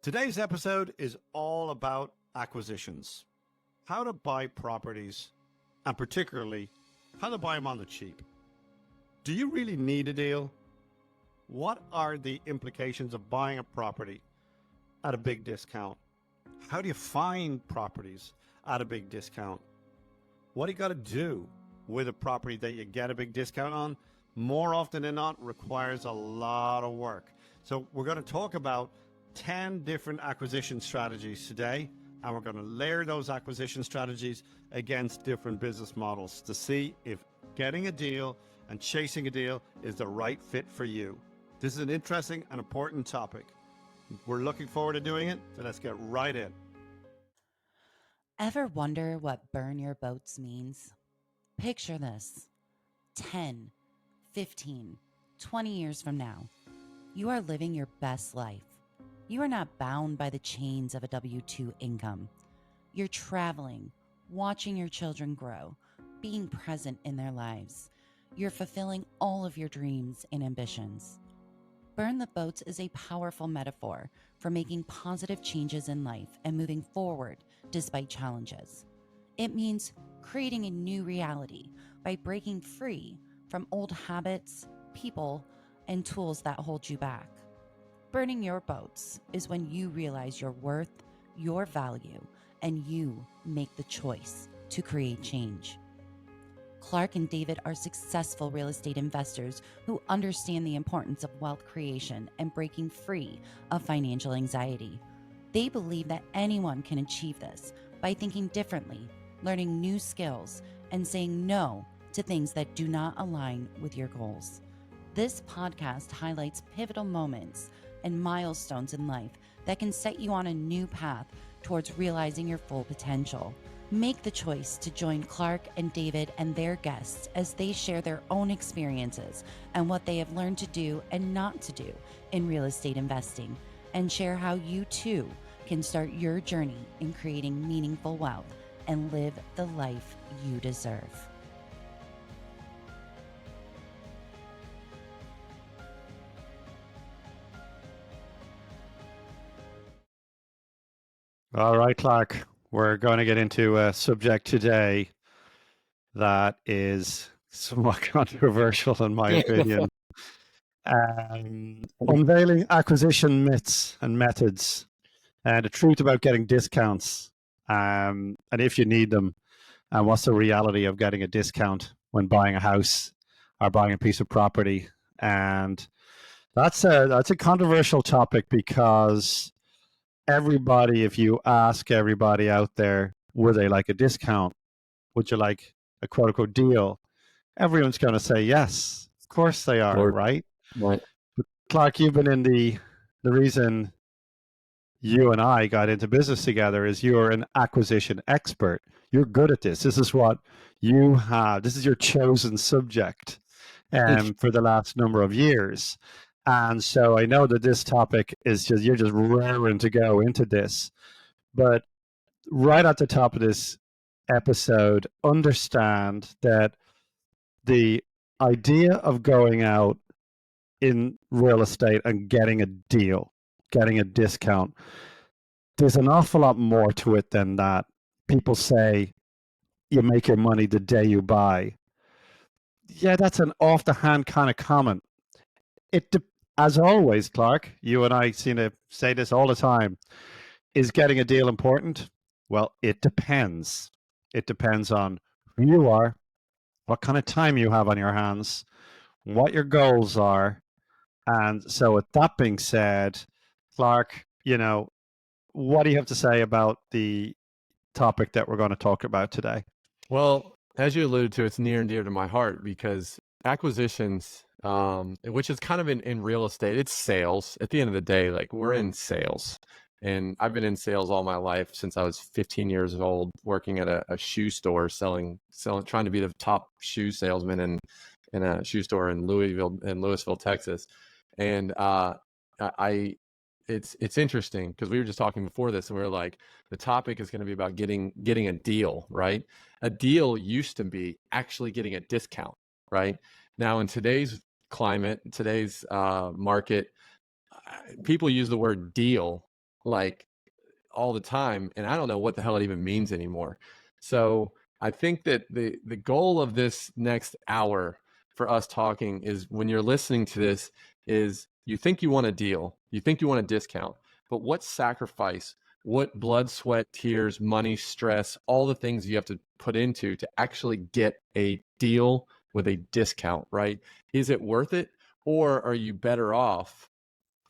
Today's episode is all about acquisitions, how to buy properties, and particularly how to buy them on the cheap. Do you really need a deal? What are the implications of buying a property at a big discount? How do you find properties at a big discount? What do you got to do with a property that you get a big discount on? More often than not, requires a lot of work. So we're going to talk about 10 different acquisition strategies today, and we're going to layer those acquisition strategies against different business models to see if getting a deal and chasing a deal is the right fit for you. This is an interesting and important topic. We're looking forward to doing it, so let's get right in. Ever wonder what burn your boats means? Picture this. 10, 15, 20 years from now, you are living your best life. You are not bound by the chains of a W-2 income. You're traveling, watching your children grow, being present in their lives. You're fulfilling all of your dreams and ambitions. Burn the boats is a powerful metaphor for making positive changes in life and moving forward despite challenges. It means creating a new reality by breaking free from old habits, people, and tools that hold you back. Burning your boats is when you realize your worth, your value, and you make the choice to create change. Clark and David are successful real estate investors who understand the importance of wealth creation and breaking free of financial anxiety. They believe that anyone can achieve this by thinking differently, learning new skills, and saying no to things that do not align with your goals. This podcast highlights pivotal moments and milestones in life that can set you on a new path towards realizing your full potential. Make the choice to join Clark and David and their guests as they share their own experiences and what they have learned to do and not to do in real estate investing, and share how you too can start your journey in creating meaningful wealth and live the life you deserve. All right, Clark, we're going to get into a subject today that is somewhat controversial in my opinion. Unveiling acquisition myths and methods, and the truth about getting discounts, and if you need them, and what's the reality of getting a discount when buying a house or buying a piece of property. And that's a controversial topic because everybody, if you ask everybody out there, would they like a discount? Would you like a quote unquote deal? Everyone's going to say yes. Of course they are, right? Right. But Clark, you've been in the reason you and I got into business together is you're an acquisition expert. You're good at this. This is what you have. This is your chosen subject for the last number of years. And so I know that this topic is just, you're just raring to go into this. But right at the top of this episode, understand that the idea of going out in real estate and getting a deal, getting a discount, there's an awful lot more to it than that. People say you make your money the day you buy. Yeah, that's an off the hand kind of comment. As always, Clark, you and I seem to say this all the time. Is getting a deal important? Well, it depends. It depends on who you are, what kind of time you have on your hands, what your goals are. And so with that being said, Clark, what do you have to say about the topic that we're going to talk about today? Well, as you alluded to, it's near and dear to my heart because acquisitions, which is kind of in real estate, it's sales. At the end of the day, like we're in sales. And I've been in sales all my life since I was 15 years old, working at a shoe store, selling, trying to be the top shoe salesman in a shoe store in Louisville, Texas. And it's interesting because we were just talking before this and we were like, the topic is going to be about getting a deal, right? A deal used to be actually getting a discount, right? Now in today's climate, today's market, people use the word deal like all the time, and I don't know what the hell it even means anymore. So I think that the goal of this next hour for us talking is, when you're listening to this, is you think you want a deal, you think you want a discount, but what sacrifice, what blood, sweat, tears, money, stress, all the things you have to put into to actually get a deal with a discount, right? Is it worth it? Or are you better off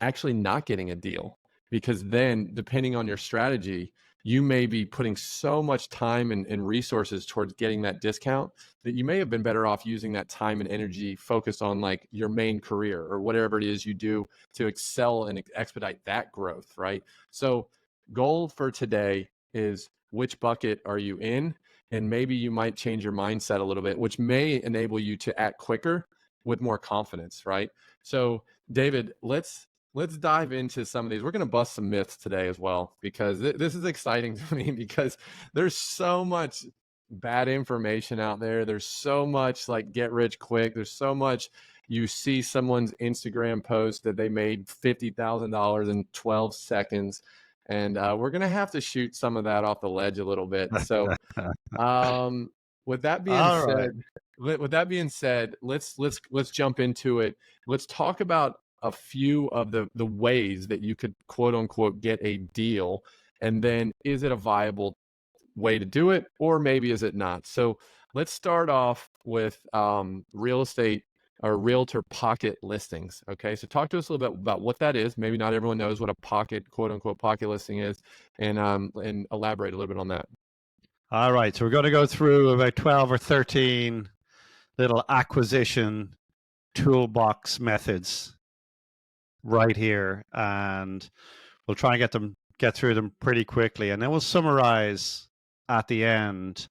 actually not getting a deal? Because then, depending on your strategy, you may be putting so much time and resources towards getting that discount that you may have been better off using that time and energy focused on like your main career or whatever it is you do to excel and expedite that growth, right? So goal for today is, which bucket are you in? And maybe you might change your mindset a little bit, which may enable you to act quicker with more confidence, right? So David, let's dive into some of these. We're going to bust some myths today as well, because this is exciting to me, because there's so much bad information out there. There's so much like get rich quick. There's so much, you see someone's Instagram post that they made $50,000 in 12 seconds. And we're going to have to shoot some of that off the ledge a little bit. So um, with that being All right. said, let's jump into it. Let's talk about a few of the ways that you could quote unquote get a deal, and then is it a viable way to do it, or maybe is it not? So let's start off with real estate or realtor pocket listings. Okay, so talk to us a little bit about what that is. Maybe not everyone knows what a pocket, quote unquote, pocket listing is, and elaborate a little bit on that. All right. So we're going to go through about 12 or 13 little acquisition toolbox methods right here, and we'll try and get through them pretty quickly, and then we'll summarize at the end,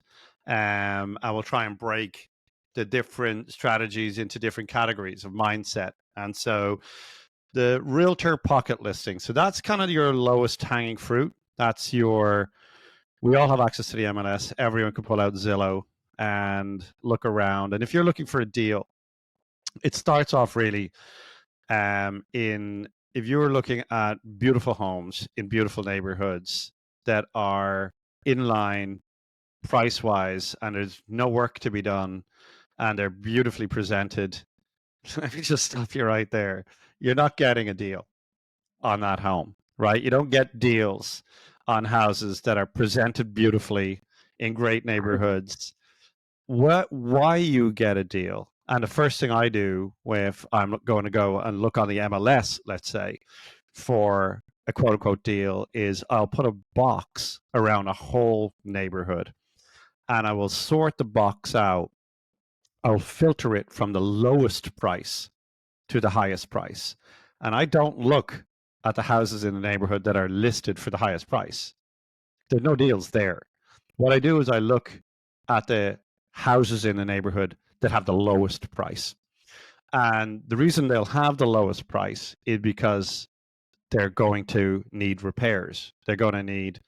and we'll try and break the different strategies into different categories of mindset. And so the realtor pocket listing, so that's kind of your lowest hanging fruit. That's your, we all have access to the MLS. Everyone can pull out Zillow and look around, and if you're looking for a deal, it starts off really in, if you're looking at beautiful homes in beautiful neighborhoods that are in line price wise and there's no work to be done and they're beautifully presented, let me just stop you right there. You're not getting a deal on that home, right? You don't get deals on houses that are presented beautifully in great neighborhoods. Why you get a deal? And the first thing I do if I'm going to go and look on the MLS, let's say, for a quote unquote deal, is I'll put a box around a whole neighborhood and I will sort the box out. I'll filter it from the lowest price to the highest price. And I don't look at the houses in the neighborhood that are listed for the highest price. There's no deals there. What I do is I look at the houses in the neighborhood that have the lowest price. And the reason they'll have the lowest price is because they're going to need repairs. They're going to need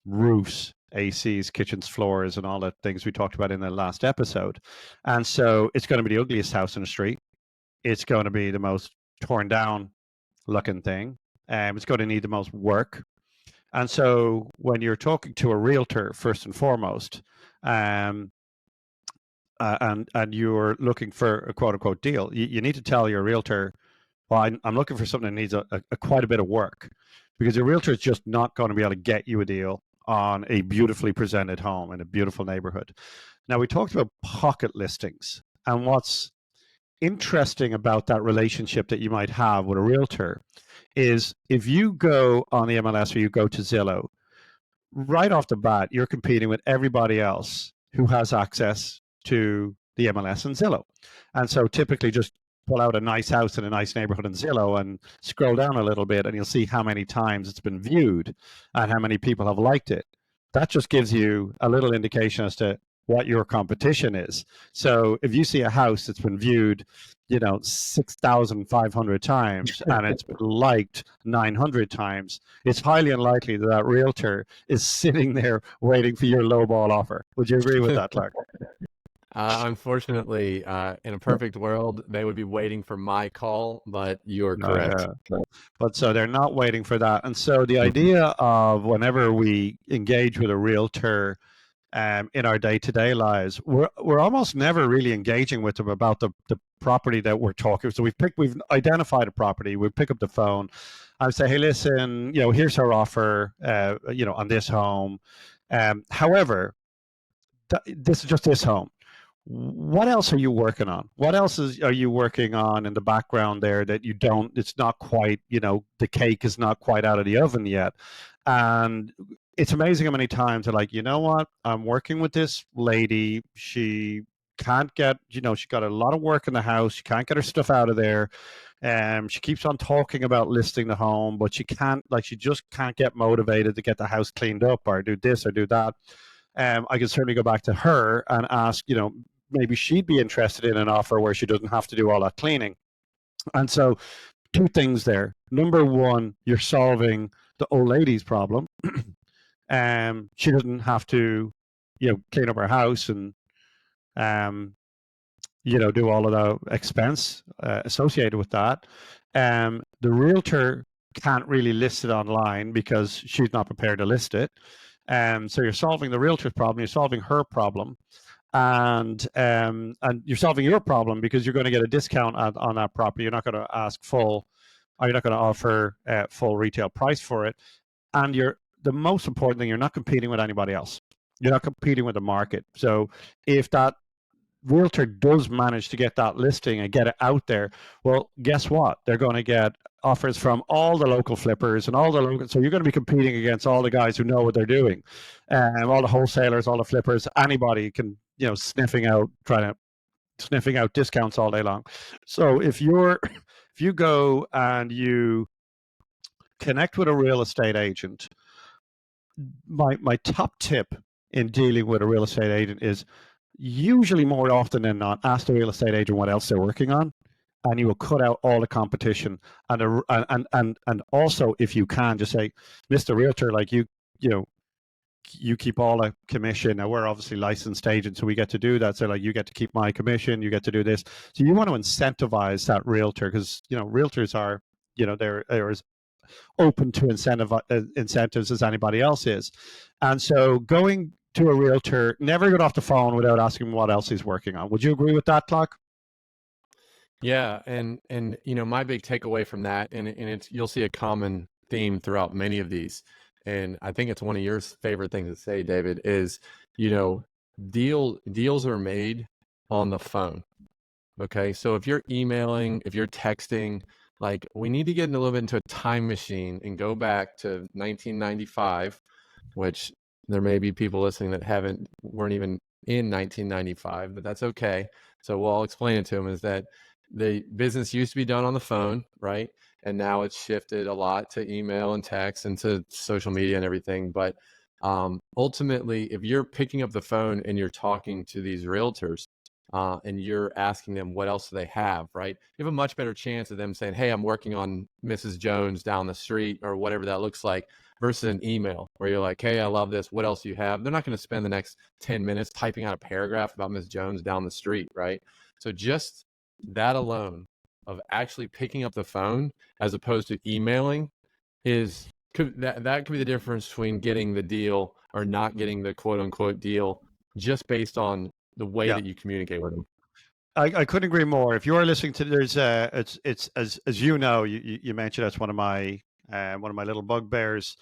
roofs, ACs, kitchens, floors, and all the things we talked about in the last episode. And so it's going to be the ugliest house in the street. It's going to be the most torn down looking thing. It's going to need the most work. And so when you're talking to a realtor, first and foremost, and you're looking for a quote unquote deal, you need to tell your realtor, well, I'm looking for something that needs a quite a bit of work, because your realtor is just not going to be able to get you a deal on a beautifully presented home in a beautiful neighborhood. Now, we talked about pocket listings, and what's interesting about that relationship that you might have with a realtor is if you go on the MLS or you go to Zillow, right off the bat, you're competing with everybody else who has access to the MLS and Zillow. And so typically just pull out a nice house in a nice neighborhood in Zillow and scroll down a little bit and you'll see how many times it's been viewed and how many people have liked it. That just gives you a little indication as to what your competition is. So if you see a house that's been viewed, 6,500 times and it's been liked 900 times, it's highly unlikely that that realtor is sitting there waiting for your lowball offer. Would you agree with that, Clark? Unfortunately, in a perfect world, they would be waiting for my call, but you're No, correct. yeah. But so they're not waiting for that. And so the Mhm. idea of whenever we engage with a realtor in our day-to-day lives, we're almost never really engaging with them about the property that we're talking. So we've identified a property. We pick up the phone. I say, hey, listen, here's our offer, on this home. However, this is just this home. What else are you working on? What else are you working on in the background there that you don't? It's not quite, the cake is not quite out of the oven yet, and it's amazing how many times they're like, you know what? I'm working with this lady. She can't get, she got a lot of work in the house. She can't get her stuff out of there. She keeps on talking about listing the home, but she just can't get motivated to get the house cleaned up or do this or do that. I can certainly go back to her and ask, maybe she'd be interested in an offer where she doesn't have to do all that cleaning. And so, two things there. Number one, you're solving the old lady's problem. She doesn't have to, clean up her house and, do all of the expense associated with that. The realtor can't really list it online because she's not prepared to list it. So you're solving the realtor's problem, you're solving her problem, and you're solving your problem because you're going to get a discount on that property. You're not going to ask full, or you're not going to offer full retail price for it. And the most important thing, you're not competing with anybody else. You're not competing with the market. So if that realtor does manage to get that listing and get it out there, well, guess what? They're going to get offers from all the local flippers and all the local. So you're going to be competing against all the guys who know what they're doing, all the wholesalers, all the flippers. Anybody can, sniffing out discounts all day long. So if you go and you connect with a real estate agent, my top tip in dealing with a real estate agent is usually more often than not, ask the real estate agent what else they're working on, and you will cut out all the competition. And also, if you can, just say, Mr. Realtor, like you know, you keep all the commission. Now we're obviously licensed agents, so we get to do that. So like, you get to keep my commission, you get to do this. So you want to incentivize that realtor because realtors are they're as open to incentives as anybody else is. And so going to a realtor, never get off the phone without asking what else he's working on. Would you agree with that, Clark? Yeah, and my big takeaway from that, and it's you'll see a common theme throughout many of these, and I think it's one of your favorite things to say, David, is deals are made on the phone. Okay, so if you're emailing, if you're texting, like we need to get a little bit into a time machine and go back to 1995, which there may be people listening that weren't even in 1995, but that's okay. So what I'll explain it to them is that the business used to be done on the phone, right? And now it's shifted a lot to email and text and to social media and everything. But ultimately, if you're picking up the phone and you're talking to these realtors, and you're asking them what else do they have, right? You have a much better chance of them saying, hey, I'm working on Mrs. Jones down the street or whatever that looks like, versus an email where you're like, hey, I love this. What else do you have? They're not going to spend the next 10 minutes typing out a paragraph about Miss Jones down the street, right? So just that alone of actually picking up the phone as opposed to emailing that could be the difference between getting the deal or not getting the quote unquote deal, just based on the way Yeah. that you communicate with them. I couldn't agree more. If you are listening to, there's it's as you mentioned, that's one of my little bugbears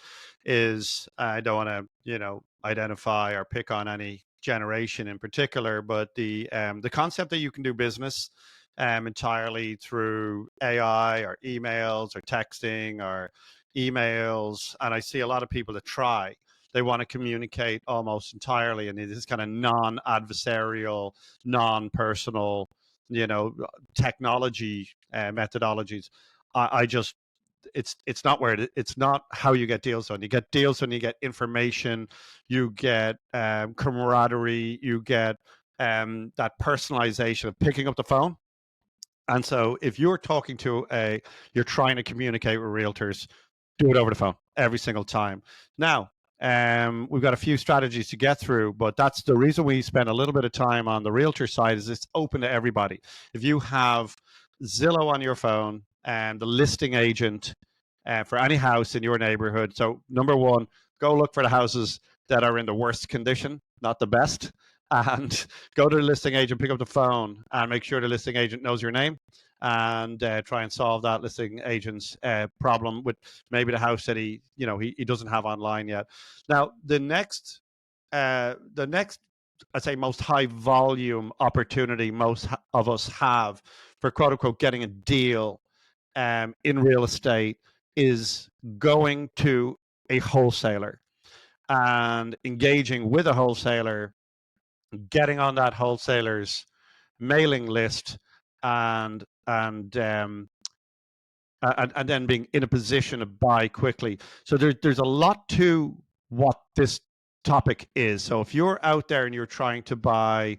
is I don't want to identify or pick on any generation in particular, but the concept that you can do business entirely through AI or emails or texting or emails, and I see a lot of people that try. They want to communicate almost entirely, and this kind of non-adversarial, non-personal, technology methodologies. I just it's not where it's not how you get deals done. You get deals done, you get information, you get camaraderie, you get that personalization of picking up the phone. And so if you're you're trying to communicate with realtors, do it over the phone every single time. Now, We've got a few strategies to get through, but that's the reason we spend a little bit of time on the realtor side. Is it's open to everybody. If you have Zillow on your phone and the listing agent for any house in your neighborhood, so number one, go look for the houses that are in the worst condition, not the best, and go to the listing agent, pick up the phone, and make sure the listing agent knows your name, and try and solve that listing agent's problem with maybe the house that he doesn't have online yet. Now, the next, I'd say, most high volume opportunity most of us have for quote unquote getting a deal in real estate is going to a wholesaler and engaging with a wholesaler, getting on that wholesaler's mailing list, and then being in a position to buy quickly. So there's a lot to what this topic is. So if you're out there and you're trying to buy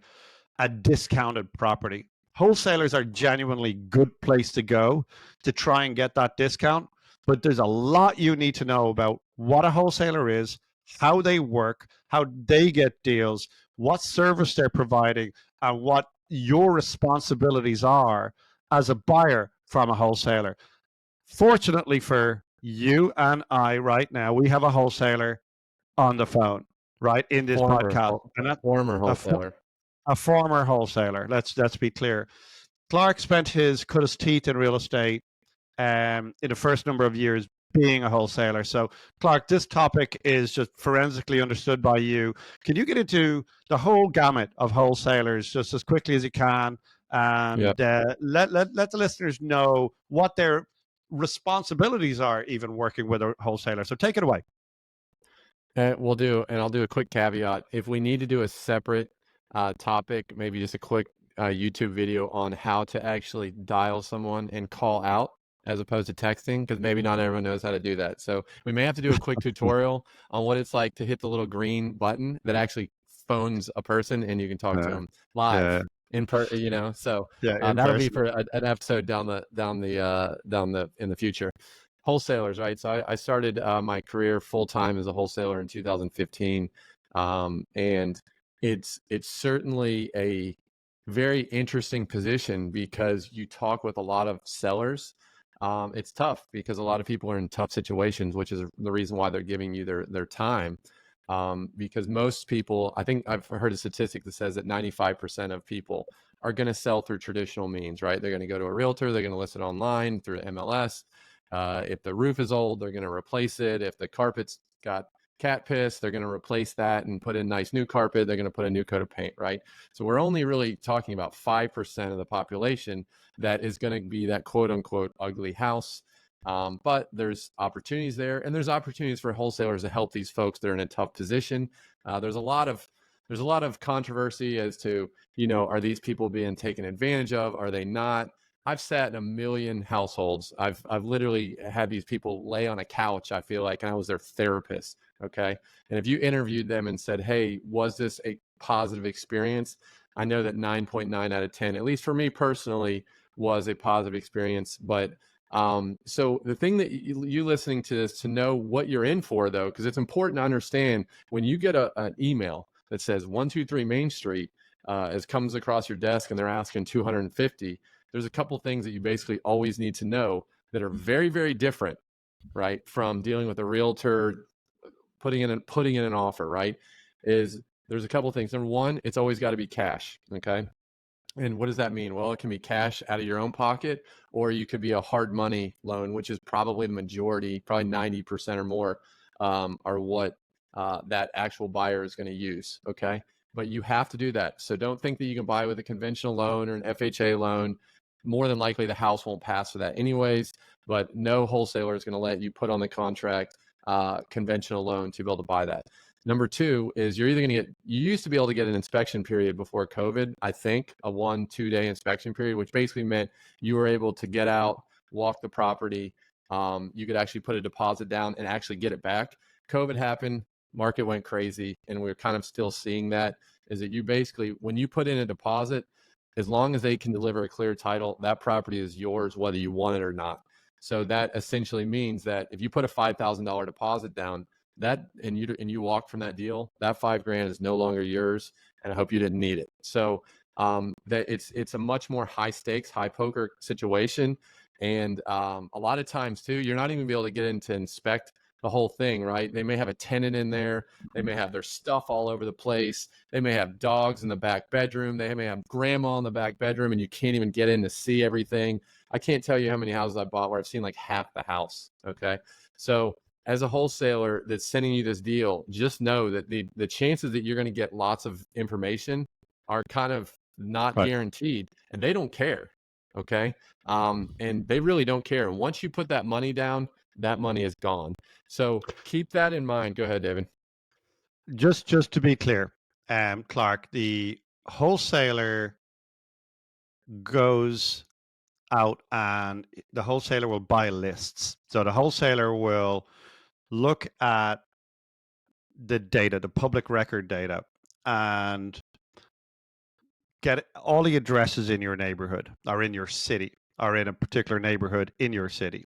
a discounted property, wholesalers are genuinely good place to go to try and get that discount. But there's a lot you need to know about what a wholesaler is, how they work, how they get deals, what service they're providing, and what your responsibilities are as a buyer from a wholesaler. Fortunately for you and I right now, we have a wholesaler on the phone, right, in this podcast. And that's Former a, wholesaler. a former wholesaler. Let's be clear. Clark cut his teeth in real estate in the first number of years being a wholesaler. So, Clark, this topic is just forensically understood by you. Can you get into the whole gamut of wholesalers just as quickly as you can, and let the listeners know what their responsibilities are even working with a wholesaler? So take it away. We'll do, and I'll do a quick caveat. If we need to do a separate topic, maybe just a quick YouTube video on how to actually dial someone and call out as opposed to texting, because maybe not everyone knows how to do that. So we may have to do a quick tutorial on what it's like to hit the little green button that actually phones a person and you can talk to them live in So that'll be for an episode down in the future. Wholesalers, right? So I started my career full time as a wholesaler in 2015, and it's certainly a very interesting position because you talk with a lot of sellers. It's tough because a lot of people are in tough situations, which is the reason why they're giving you their time. Because most people, I think I've heard a statistic that says that 95% of people are going to sell through traditional means, right? They're going to go to a realtor, they're going to list it online through MLS. If the roof is old, they're going to replace it. If the carpet's got cat piss, they're going to replace that and put in nice new carpet. They're going to put a new coat of paint, right? So we're only really talking about 5% of the population that is going to be that quote unquote ugly house. But there's opportunities there, and there's opportunities for wholesalers to help these folks that are in a tough position. There's a lot of controversy as to, are these people being taken advantage of? Are they not? I've sat in a million households. I've literally had these people lay on a couch, I feel like, and I was their therapist. Okay. And if you interviewed them and said, hey, was this a positive experience? I know that 9.9 out of 10, at least for me personally, was a positive experience. But so the thing that you listening to this to know what you're in for, though, because it's important to understand when you get an email that says 123 Main Street as comes across your desk and they're asking 250, there's a couple things that you basically always need to know that are very, very different, right? From dealing with a realtor, putting in an offer, right? There's a couple things. Number one, it's always got to be cash. Okay. And what does that mean? Well, it can be cash out of your own pocket, or you could be a hard money loan, which is probably the majority, probably 90% or more, are what that actual buyer is going to use. Okay. But you have to do that. So don't think that you can buy with a conventional loan or an FHA loan. More than likely, the house won't pass for that anyways, but no wholesaler is going to let you put on the contract conventional loan to be able to buy that. Number two is you're either going to you used to be able to get an inspection period before COVID, I think, a 1-2 day inspection period, which basically meant you were able to get out, walk the property. You could actually put a deposit down and actually get it back. COVID happened, market went crazy, and we're kind of still seeing that, is that you basically, when you put in a deposit, as long as they can deliver a clear title, that property is yours, whether you want it or not. So that essentially means that if you put a $5,000 deposit down, and you walk from that deal, that $5,000 is no longer yours, and I hope you didn't need it. So that it's a much more high stakes, high poker situation. And a lot of times too, you're not even be able to get in to inspect the whole thing, right? They may have a tenant in there. They may have their stuff all over the place. They may have dogs in the back bedroom. They may have grandma in the back bedroom, and you can't even get in to see everything. I can't tell you how many houses I bought where I've seen like half the house. Okay. So as a wholesaler that's sending you this deal, just know that the chances that you're going to get lots of information are kind of not Right. guaranteed, and they don't care. Okay. And they really don't care. And once you put that money down, that money is gone. So keep that in mind. Go ahead, David. Just to be clear, Clark, the wholesaler goes out and the wholesaler will buy lists. So the wholesaler will look at the data, the public record data, and get all the addresses in your neighborhood or in your city or in a particular neighborhood in your city.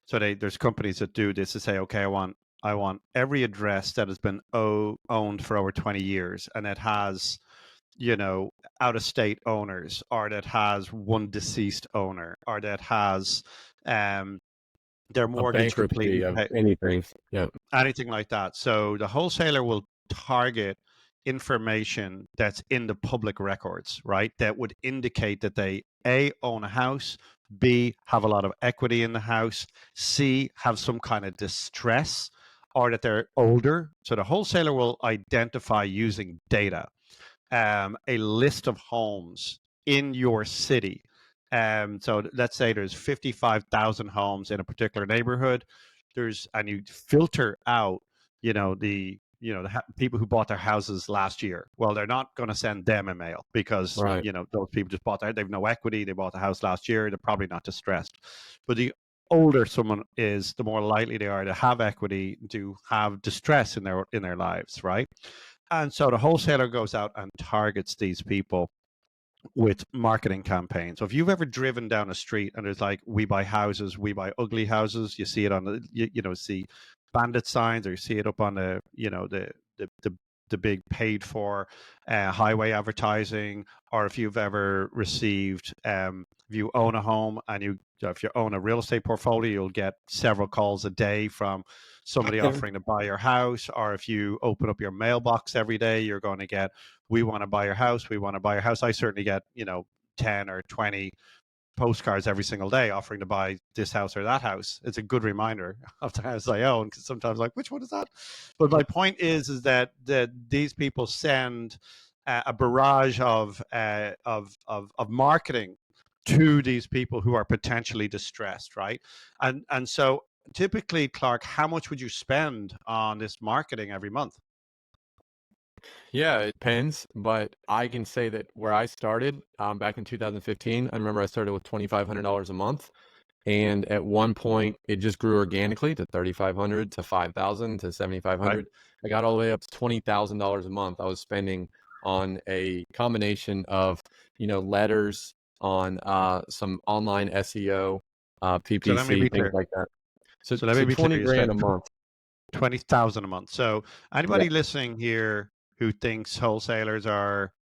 So there's companies that do this to say, okay, I want every address that has been owned for over 20 years and it has, out of state owners, or that has one deceased owner, or that has their A mortgage bankruptcy completely of paid, anything. Yeah. anything like that. So the wholesaler will target information that's in the public records, right? That would indicate that they A, own a house, B, have a lot of equity in the house, C, have some kind of distress, or that they're older. So the wholesaler will identify using data a list of homes in your city. So let's say there's 55,000 homes in a particular neighborhood. And you filter out, the people who bought their houses last year. Well, they're not going to send them a mail because, Right. those people just bought they've no equity. They bought the house last year. They're probably not distressed. But the older someone is, the more likely they are to have equity, to have distress in their lives, right? And so the wholesaler goes out and targets these people with marketing campaigns. So if you've ever driven down a street and there's like, we buy houses, we buy ugly houses, you see it on the, see bandit signs, or you see it up on the big paid for highway advertising, or if you've ever received, if you own a home and if you own a real estate portfolio, you'll get several calls a day from somebody offering to buy your house. Or if you open up your mailbox every day, you're going to get, we want to buy your house. We want to buy your house. I certainly get, 10 or 20 postcards every single day offering to buy this house or that house. It's a good reminder of the house I own, because sometimes I'm like, which one is that? But my point is that these people send a barrage of marketing to these people who are potentially distressed, right? And so typically, Clark, how much would you spend on this marketing every month? Yeah, it depends, but I can say that where I started back in 2015, I remember I started with $2,500 a month. And at one point, it just grew organically to 3,500 to 5,000 to Right. 7,500. I got all the way up to $20,000 a month. I was spending on a combination of, letters, on some online SEO, So let me PPC, be things clear. like that. So, So let me so be clear. 20 You grand a spend month. 20,000 a month. So Yeah. anybody listening here who thinks wholesalers are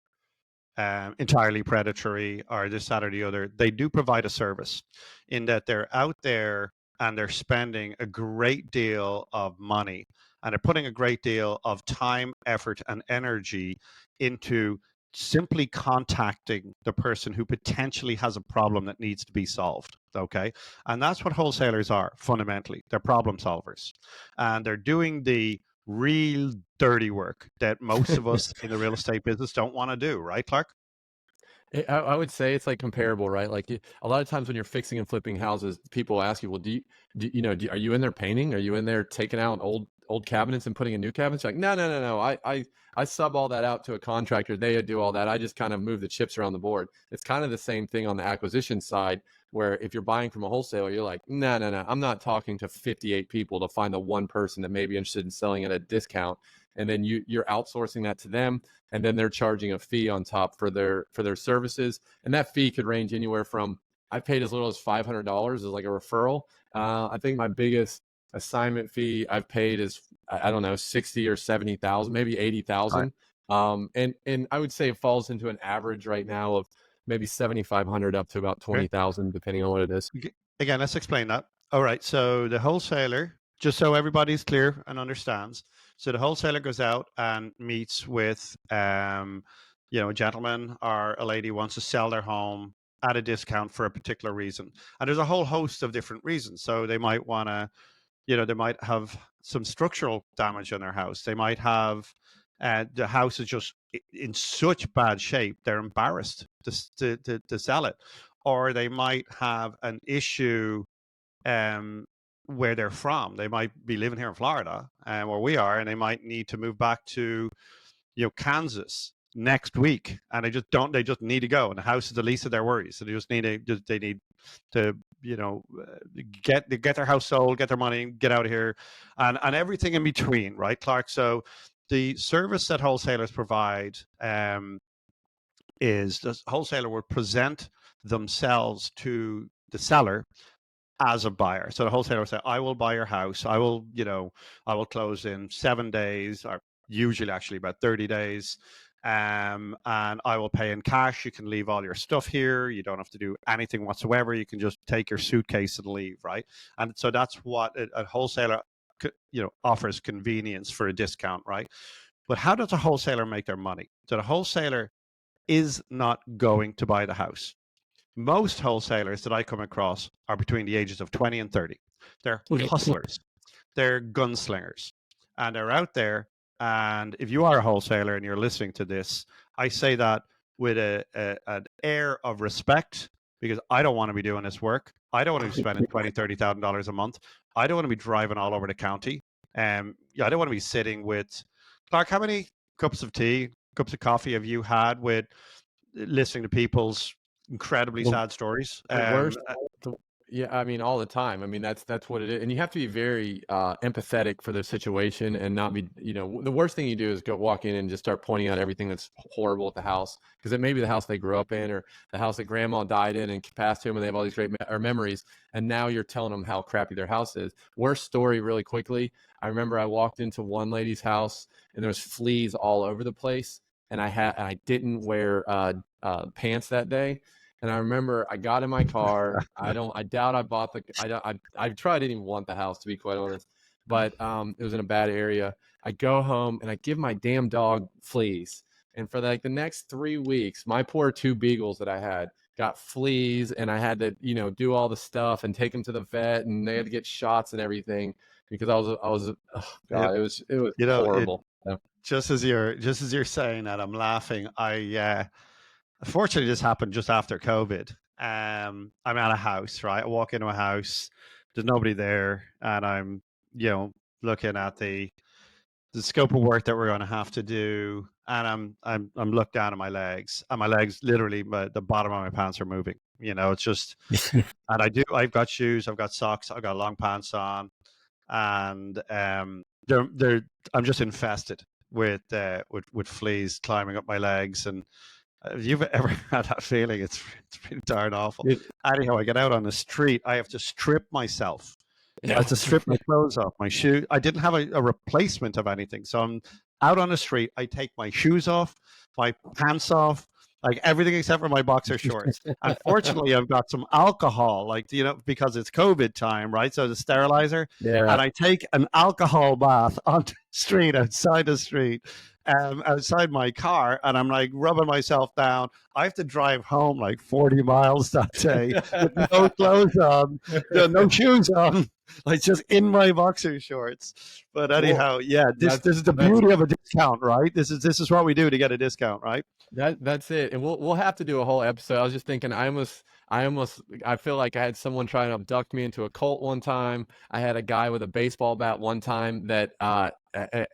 entirely predatory or this, that, or the other, they do provide a service in that they're out there and they're spending a great deal of money, and they're putting a great deal of time, effort, and energy into simply contacting the person who potentially has a problem that needs to be solved. Okay. And that's what wholesalers are fundamentally. They're problem solvers, and they're doing the real dirty work that most of us in the real estate business don't want to do, right, Clark? I would say it's like comparable, right? Like a lot of times when you're fixing and flipping houses, people ask you, well, are you in there painting? Are you in there taking out old cabinets and putting in new cabinets? You're like, no. I sub all that out to a contractor. They do all that. I just kind of move the chips around the board. It's kind of the same thing on the acquisition side, where if you're buying from a wholesaler, you're like, no. I'm not talking to 58 people to find the one person that may be interested in selling at a discount. And then you're outsourcing that to them, and then they're charging a fee on top for their services, and that fee could range anywhere from, I've paid as little as $500 as like a referral. I think my biggest assignment fee I've paid is, I don't know, 60 or 70,000, maybe 80,000. And I would say it falls into an average right now of maybe 7,500 up to about 20,000, depending on what it is. Again, let's explain that. All right. So the wholesaler, just so everybody's clear and understands, so the wholesaler goes out and meets with, a gentleman or a lady wants to sell their home at a discount for a particular reason, and there's a whole host of different reasons. So they might want to, they might have some structural damage in their house. They might have the house is just in such bad shape they're embarrassed to sell it, or they might have an issue where they're from. They might be living here in Florida, where we are, and they might need to move back to Kansas next week, and they just need to go, and the house is the least of their worries. So they need to get their house sold, get their money, get out of here, and everything in between, right, Clark? So the service that wholesalers provide is the wholesaler will present themselves to the seller as a buyer. So the wholesaler will say, I will buy your house. I will close in 7 days, or usually actually about 30 days. And I will pay in cash. You can leave all your stuff here. You don't have to do anything whatsoever. You can just take your suitcase and leave, right? And so that's what a wholesaler, offers convenience for a discount, right? But how does a wholesaler make their money? So the wholesaler is not going to buy the house. Most wholesalers that I come across are between the ages of 20 and 30. They're hustlers, they're gunslingers, and they're out there. And if you are a wholesaler and you're listening to this, I say that with an air of respect, because I don't want to be doing this work. I don't want to be spending $20,000-$30,000 a month. I don't want to be driving all over the county. I don't want to be sitting with, Clark, how many cups of tea, cups of coffee have you had with listening to people's incredibly sad stories? The worst, yeah, I mean, all the time. I mean, that's what it is, and you have to be very empathetic for the situation and not be. The worst thing you do is go walk in and just start pointing out everything that's horrible at the house, because it may be the house they grew up in or the house that grandma died in and passed to them, and they have all these great memories, and now you're telling them how crappy their house is. Worst story, really quickly. I remember I walked into one lady's house and there was fleas all over the place, and I didn't wear pants that day. And I remember I got in my car. I doubt I bought I tried, didn't even want the house, to be quite honest, but it was in a bad area. I go home and I give my damn dog fleas. And for the next 3 weeks, my poor 2 beagles that I had got fleas, and I had to, do all the stuff and take them to the vet, and they had to get shots and everything, because I was, oh God, it was horrible. Just as you're saying that, I'm laughing. Fortunately, this happened just after COVID. I'm at a house, right? I walk into a house, there's nobody there, and I'm, looking at the scope of work that we're going to have to do, and I'm looked down at my legs, and my legs, literally, the bottom of my pants are moving. It's just, and I've got shoes, I've got socks, I've got long pants on, and I'm just infested with fleas climbing up my legs. And if you've ever had that feeling, it's pretty darn awful. Anyhow, I get out on the street. I have to strip myself. I have to strip my clothes off, my shoes. I didn't have a replacement of anything. So I'm out on the street. I take my shoes off, my pants off, like everything except for my boxer shorts. Unfortunately, I've got some alcohol, because it's COVID time, right? So the sterilizer. Yeah. And I take an alcohol bath on the street, outside the street, outside my car, and I'm like rubbing myself down. I have to drive home like 40 miles that day with no clothes on, no shoes on, like just in my boxer shorts. But anyhow, this is the beauty of a discount, right? This is what we do to get a discount, right? That's it. And we'll have to do a whole episode. I was just thinking, I feel like I had someone try to abduct me into a cult one time. I had a guy with a baseball bat one time that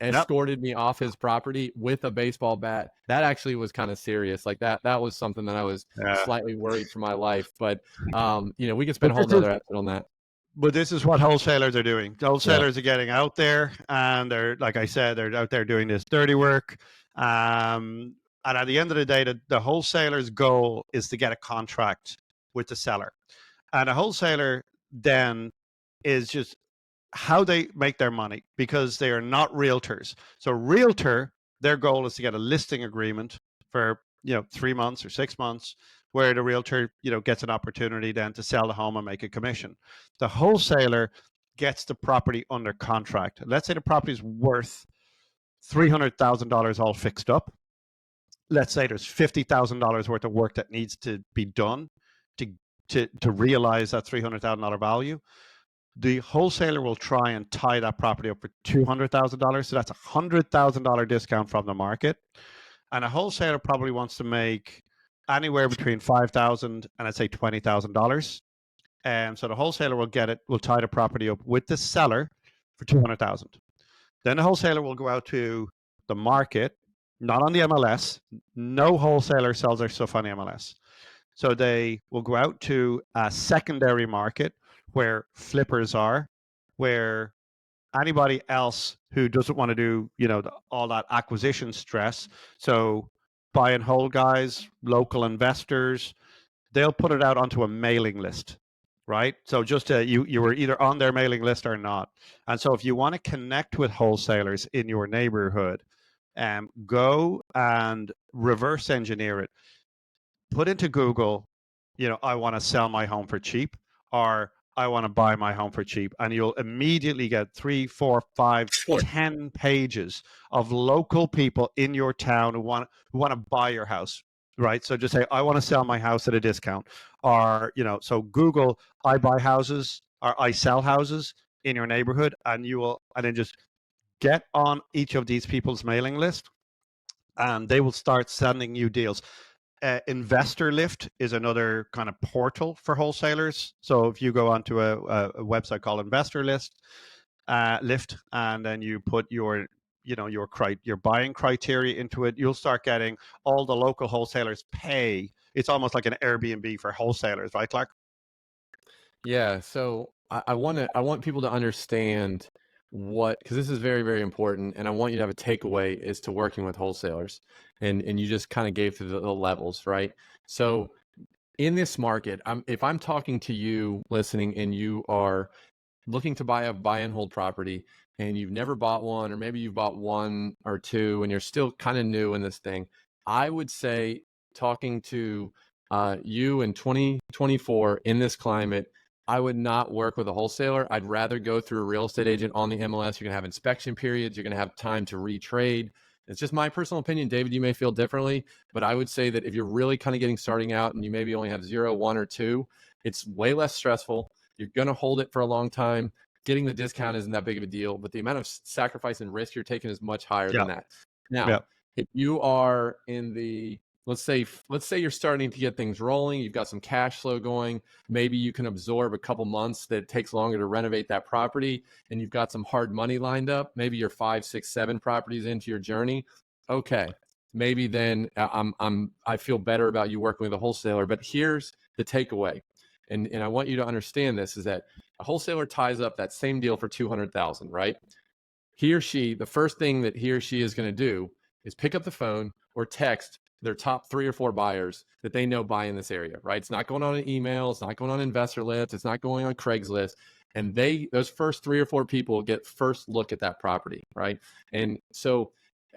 escorted me off his property with a baseball bat. That actually was kind of serious. Like that was something that I was slightly worried for my life. But we could spend a whole other episode on that. But this is what wholesalers are doing. Wholesalers are getting out there, and they're, like I said, they're out there doing this dirty work. And at the end of the day, the wholesaler's goal is to get a contract with the seller. And a wholesaler then is just how they make their money, because they are not realtors. So realtor, their goal is to get a listing agreement for 3 months or 6 months, where the realtor gets an opportunity then to sell the home and make a commission. The wholesaler gets the property under contract. Let's say the property is worth $300,000 all fixed up. Let's say there's $50,000 worth of work that needs to be done to realize that $300,000 value. The wholesaler will try and tie that property up for $200,000. So that's a $100,000 discount from the market. And a wholesaler probably wants to make anywhere between $5,000 and I'd say $20,000. And so the wholesaler will tie the property up with the seller for $200,000. Then the wholesaler will go out to the market, not on the MLS. No wholesaler sells their stuff on the MLS. So they will go out to a secondary market where flippers are, where anybody else who doesn't want to do, all that acquisition stress. So buy and hold guys, local investors, they'll put it out onto a mailing list, right? So just you were either on their mailing list or not. And so if you want to connect with wholesalers in your neighborhood, go and reverse engineer it. Put into Google, I want to sell my home for cheap, or I want to buy my home for cheap. And you'll immediately get 3, 4, 5, 10 pages of local people in your town who want to buy your house, right? So just say, I want to sell my house at a discount. Or, so Google, I buy houses or I sell houses in your neighborhood, and then just get on each of these people's mailing list, and they will start sending you deals. Investor Lift is another kind of portal for wholesalers. So if you go onto a website called Investor Lift, and then you put your buying criteria into it, you'll start getting all the local wholesalers pay. It's almost like an Airbnb for wholesalers, right, Clark? Yeah. So I want people to understand because this is very, very important, and I want you to have a takeaway as to working with wholesalers. And you just kind of gave through the levels, right? So in this market, if I'm talking to you listening and you are looking to buy a buy and hold property and you've never bought one, or maybe you've bought one or two and you're still kind of new in this thing, I would say talking to you in 2024 in this climate, I would not work with a wholesaler. I'd rather go through a real estate agent on the MLS. You're going to have inspection periods. You're going to have time to retrade. It's just my personal opinion. David, you may feel differently, but I would say that if you're really kind of getting starting out and you maybe only have 0, 1, or 2, it's way less stressful. You're going to hold it for a long time. Getting the discount isn't that big of a deal, but the amount of sacrifice and risk you're taking is much higher than that. Now, if you are in the, let's say you're starting to get things rolling, you've got some cash flow going, maybe you can absorb a couple months that it takes longer to renovate that property, and you've got some hard money lined up, maybe you're 5, 6, 7 properties into your journey. Okay, maybe then I feel better about you working with a wholesaler. But here's the takeaway. And I want you to understand this, is that a wholesaler ties up that same deal for $200,000, right? He or she, the first thing that he or she is going to do is pick up the phone or text their top 3 or 4 buyers that they know buy in this area, right? It's not going on an email. It's not going on Investor Lift. It's not going on Craigslist. And those first 3 or 4 people get first look at that property, right? And so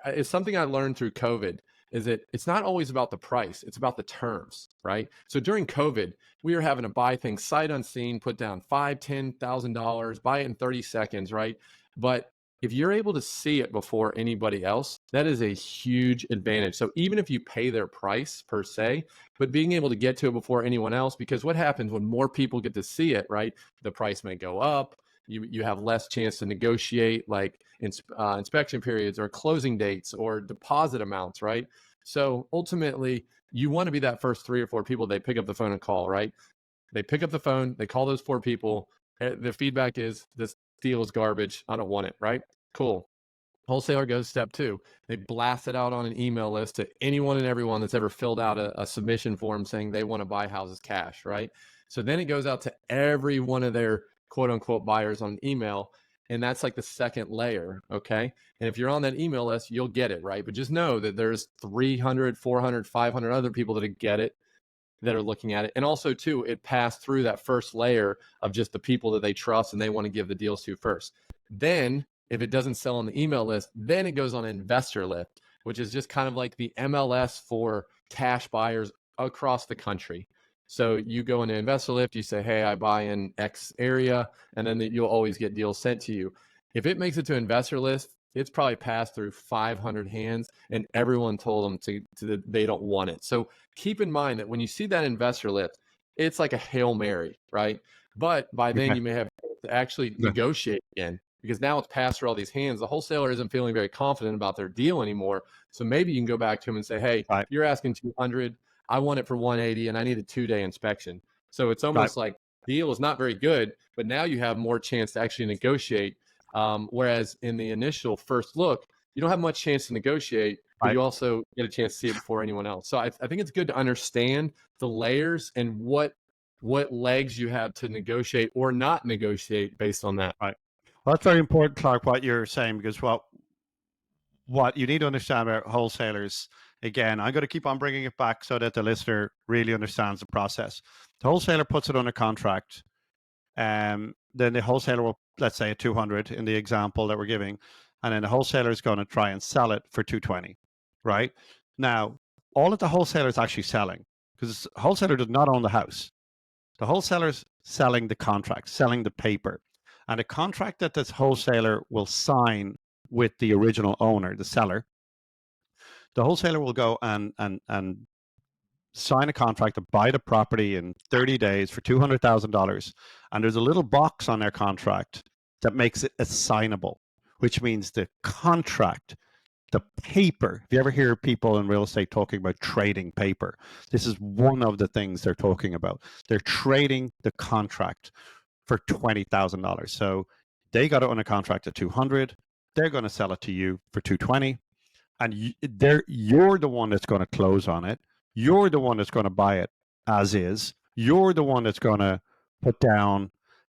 it's something I learned through COVID, is that it's not always about the price, it's about the terms, right? So during COVID, we were having to buy things sight unseen, put down $5,000, $10,000, buy it in 30 seconds, right? But if you're able to see it before anybody else, that is a huge advantage. So even if you pay their price per se, but being able to get to it before anyone else, because what happens when more people get to see it, right? The price may go up. You have less chance to negotiate like inspection periods or closing dates or deposit amounts, right? So ultimately, you want to be that first 3 or 4 people they pick up the phone and call, right? They pick up the phone, they call those 4 people. The feedback is, this deal is garbage. I don't want it, right? Cool. Wholesaler goes step 2. They blast it out on an email list to anyone and everyone that's ever filled out a submission form saying they want to buy houses cash, right? So then it goes out to every one of their quote unquote buyers on email. And that's like the second layer, okay? And if you're on that email list, you'll get it, right? But just know that there's 300, 400, 500 other people that get it. that are looking at it. And also too, it passed through that first layer of just the people that they trust and they want to give the deals to first. Then if it doesn't sell on the email list, then it goes on investor list, which is just kind of like the MLS for cash buyers across the country. So you go into investor list, you say, hey, I buy in X area, and then you'll always get deals sent to you. If it makes it to investor list, it's probably passed through 500 hands and everyone told them they don't want it. So keep in mind that when you see that investor list, it's like a Hail Mary, right? But by then Okay. you may have to actually Yeah. negotiate again, because now it's passed through all these hands. The wholesaler isn't feeling very confident about their deal anymore. So maybe you can go back to him and say, hey, Right. you're asking 200, I want it for 180 and I need a 2-day inspection. So it's Right. almost like the deal is not very good, but now you have more chance to actually negotiate. Whereas in the initial first look, you don't have much chance to negotiate, but Right. you also get a chance to see it before anyone else. So I think it's good to understand the layers and what legs you have to negotiate or not negotiate based on that. Right. Well, that's very important, Clark, what you're saying, because what you need to understand about wholesalers, again, I'm going to keep on bringing it back so that the listener really understands the process. The wholesaler puts it under contract. Then the wholesaler will, let's say, at 200 in the example that we're giving, and then the wholesaler is going to try and sell it for 220, right? Now, all that the wholesaler is actually selling, because the wholesaler does not own the house. The wholesaler's selling the contract, selling the paper. And a contract that this wholesaler will sign with the original owner, the seller, the wholesaler will go and sign a contract to buy the property in 30 days for $200,000. And there's a little box on their contract that makes it assignable, which means the contract, the paper. If you ever hear people in real estate talking about trading paper, this is one of the things they're talking about. They're trading the contract for $20,000. So they got it on a contract at 200. They're going to sell it to you for 220, and you're the one that's going to close on it. You're the one that's going to buy it as is. You're the one that's going to put down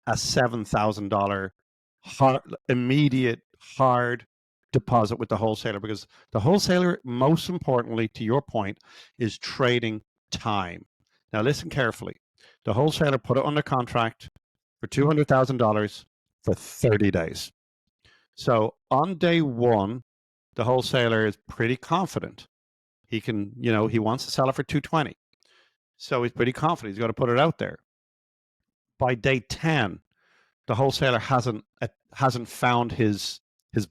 a $7,000 immediate hard deposit with the wholesaler, because the wholesaler, most importantly, to your point, is trading time. Now, listen carefully. The wholesaler put it on the contract for $200,000 for 30 days. So on day one, the wholesaler is pretty confident. He can, he wants to sell it for 220. So he's pretty confident he's going to put it out there. By day 10, the wholesaler hasn't found his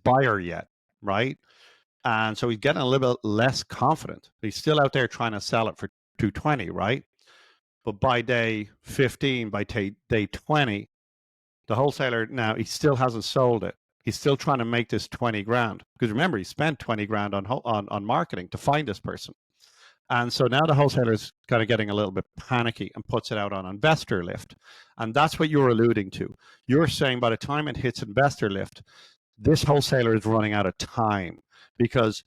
buyer yet, right? And so he's getting a little bit less confident. He's still out there trying to sell it for 220, right? But by day 15, by day 20, the wholesaler, now he still hasn't sold it. He's still trying to make this 20 grand, because remember, he spent 20 grand on marketing to find this person. And so now the wholesaler is kind of getting a little bit panicky and puts it out on investor lift. And that's what you're alluding to. You're saying by the time it hits investor lift, this wholesaler is running out of time, because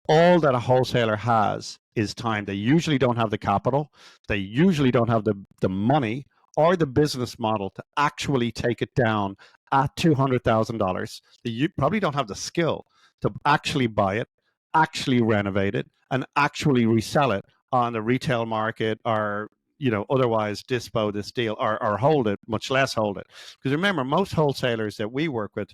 all that a wholesaler has is time. They usually don't have the capital. They usually don't have the money or the business model to actually take it down at $200,000. You probably don't have the skill to actually buy it, actually renovate it, and actually resell it on the retail market, or otherwise dispo this deal, or hold it, much less hold it. Because remember, most wholesalers that we work with,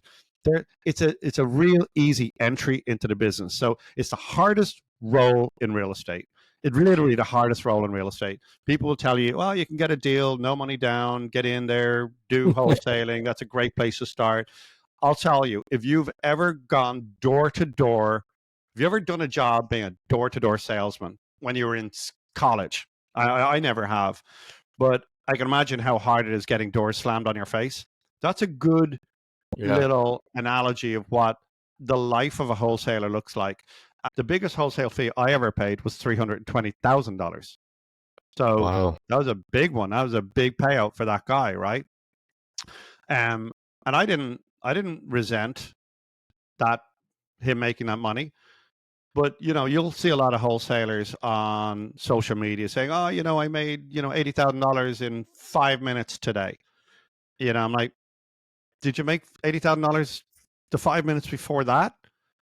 it's a real easy entry into the business. So it's the hardest role in real estate. It's literally the hardest role in real estate. People will tell you, well, you can get a deal, no money down, get in there, do wholesaling. That's a great place to start. I'll tell you, if you've ever gone door to door, have you ever done a job being a door to door salesman when you were in college? I never have, but I can imagine how hard it is getting doors slammed on your face. That's a good little analogy of what the life of a wholesaler looks like. The biggest wholesale fee I ever paid was $320,000. So Wow. that was a big one. That was a big payout for that guy, right? And I didn't resent that, him making that money. But you'll see a lot of wholesalers on social media saying, "Oh, I made $80,000 in 5 minutes today." I'm like, did you make $80,000 the 5 minutes before that?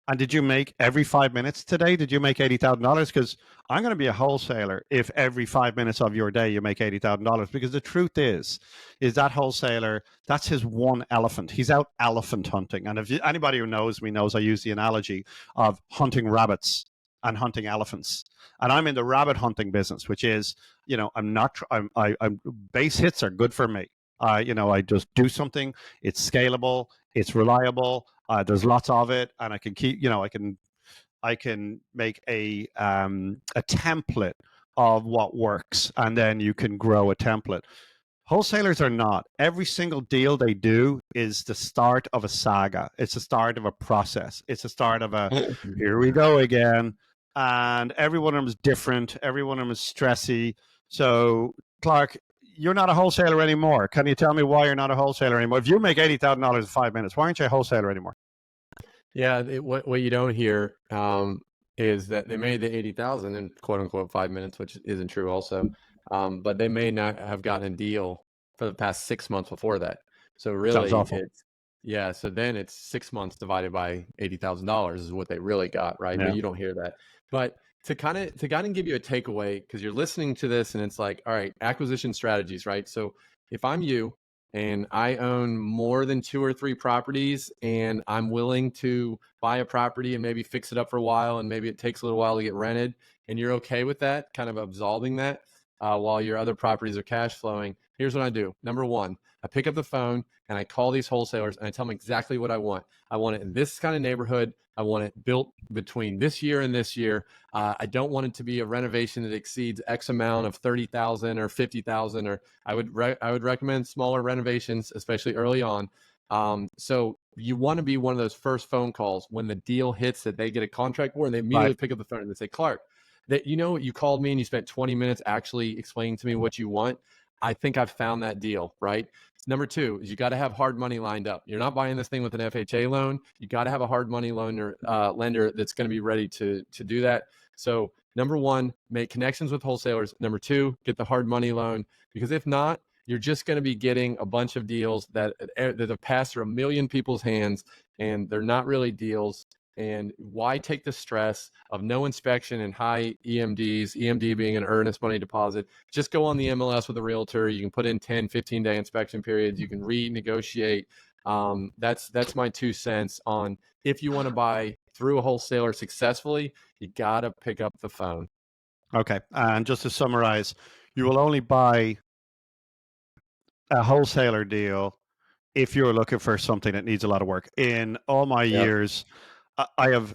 And did you make every 5 minutes today? Did you make $80,000? Because I'm going to be a wholesaler if every 5 minutes of your day you make $80,000. Because the truth is that wholesaler, that's his one elephant. He's out elephant hunting. And if anybody who knows me knows I use the analogy of hunting rabbits and hunting elephants. And I'm in the rabbit hunting business, which is, I'm base hits are good for me. I just do something. It's scalable. It's reliable. There's lots of it, and I can keep. I can make a template of what works, and then you can grow a template. Wholesalers are not. Every single deal they do is the start of a saga. It's the start of a process. It's the start of a here we go again. And every one of them is different. Every one of them is stressy. So, Clark, you're not a wholesaler anymore. Can you tell me why you're not a wholesaler anymore? If you make $80,000 in 5 minutes, why aren't you a wholesaler anymore? Yeah, what you don't hear is that they made the 80,000 in quote unquote 5 minutes, which isn't true also. But they may not have gotten a deal for the past 6 months before that. So Sounds really, awful. so then it's 6 months divided by $80,000 is what they really got, right? Yeah. But you don't hear that. But to kind of give you a takeaway, because you're listening to this and it's like, all right, acquisition strategies, right? So if I'm you and I own more than 2 or 3 properties and I'm willing to buy a property and maybe fix it up for a while and maybe it takes a little while to get rented, and you're okay with that, kind of absolving that while your other properties are cash flowing, here's what I do. Number one, I pick up the phone and I call these wholesalers and I tell them exactly what I want. I want it in this kind of neighborhood. I want it built between this year and this year. I don't want it to be a renovation that exceeds X amount of 30,000 or 50,000, or I would recommend smaller renovations, especially early on. So you want to be one of those first phone calls when the deal hits that they get a contract for, and they immediately pick up the phone and they say, Clark, that you called me and you spent 20 minutes actually explaining to me what you want. I think I've found that deal, right? Number two is you got to have hard money lined up. You're not buying this thing with an FHA loan. You got to have a hard money lender that's going to be ready to do that. So number one, make connections with wholesalers. Number two, get the hard money loan, because if not, you're just going to be getting a bunch of deals that have passed through a million people's hands, and they're not really deals. And why take the stress of no inspection and high EMDs, EMD being an earnest money deposit? Just go on the MLS with a realtor. You can put in 10, 15-day inspection periods. You can renegotiate. That's my 2 cents on if you want to buy through a wholesaler successfully, you got to pick up the phone. Okay. And just to summarize, you will only buy a wholesaler deal if you're looking for something that needs a lot of work. In all my years, I have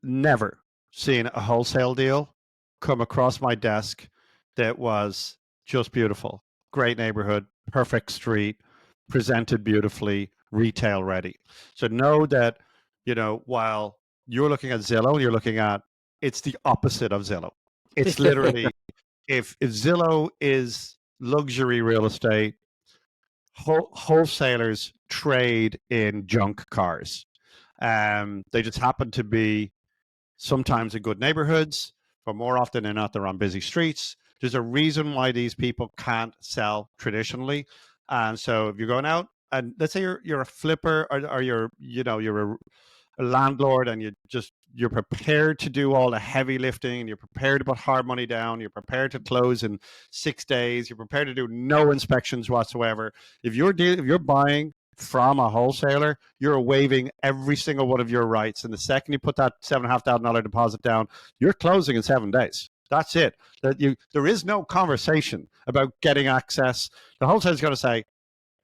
never seen a wholesale deal come across my desk that was just beautiful. Great neighborhood, perfect street, presented beautifully, retail ready. So know that, while you're looking at Zillow, it's the opposite of Zillow. It's literally, if Zillow is luxury real estate, wholesalers trade in junk cars. They just happen to be sometimes in good neighborhoods, but more often than not, they're on busy streets. There's a reason why these people can't sell traditionally. And so if you're going out and let's say you're a flipper, or you're a landlord, and you're prepared to do all the heavy lifting, and you're prepared to put hard money down, you're prepared to close in 6 days, you're prepared to do no inspections whatsoever. If you're buying from a wholesaler, you're waiving every single one of your rights. And the second you put that $7,500 deposit down, you're closing in 7 days. That's it. There is no conversation about getting access. The wholesaler's going to say,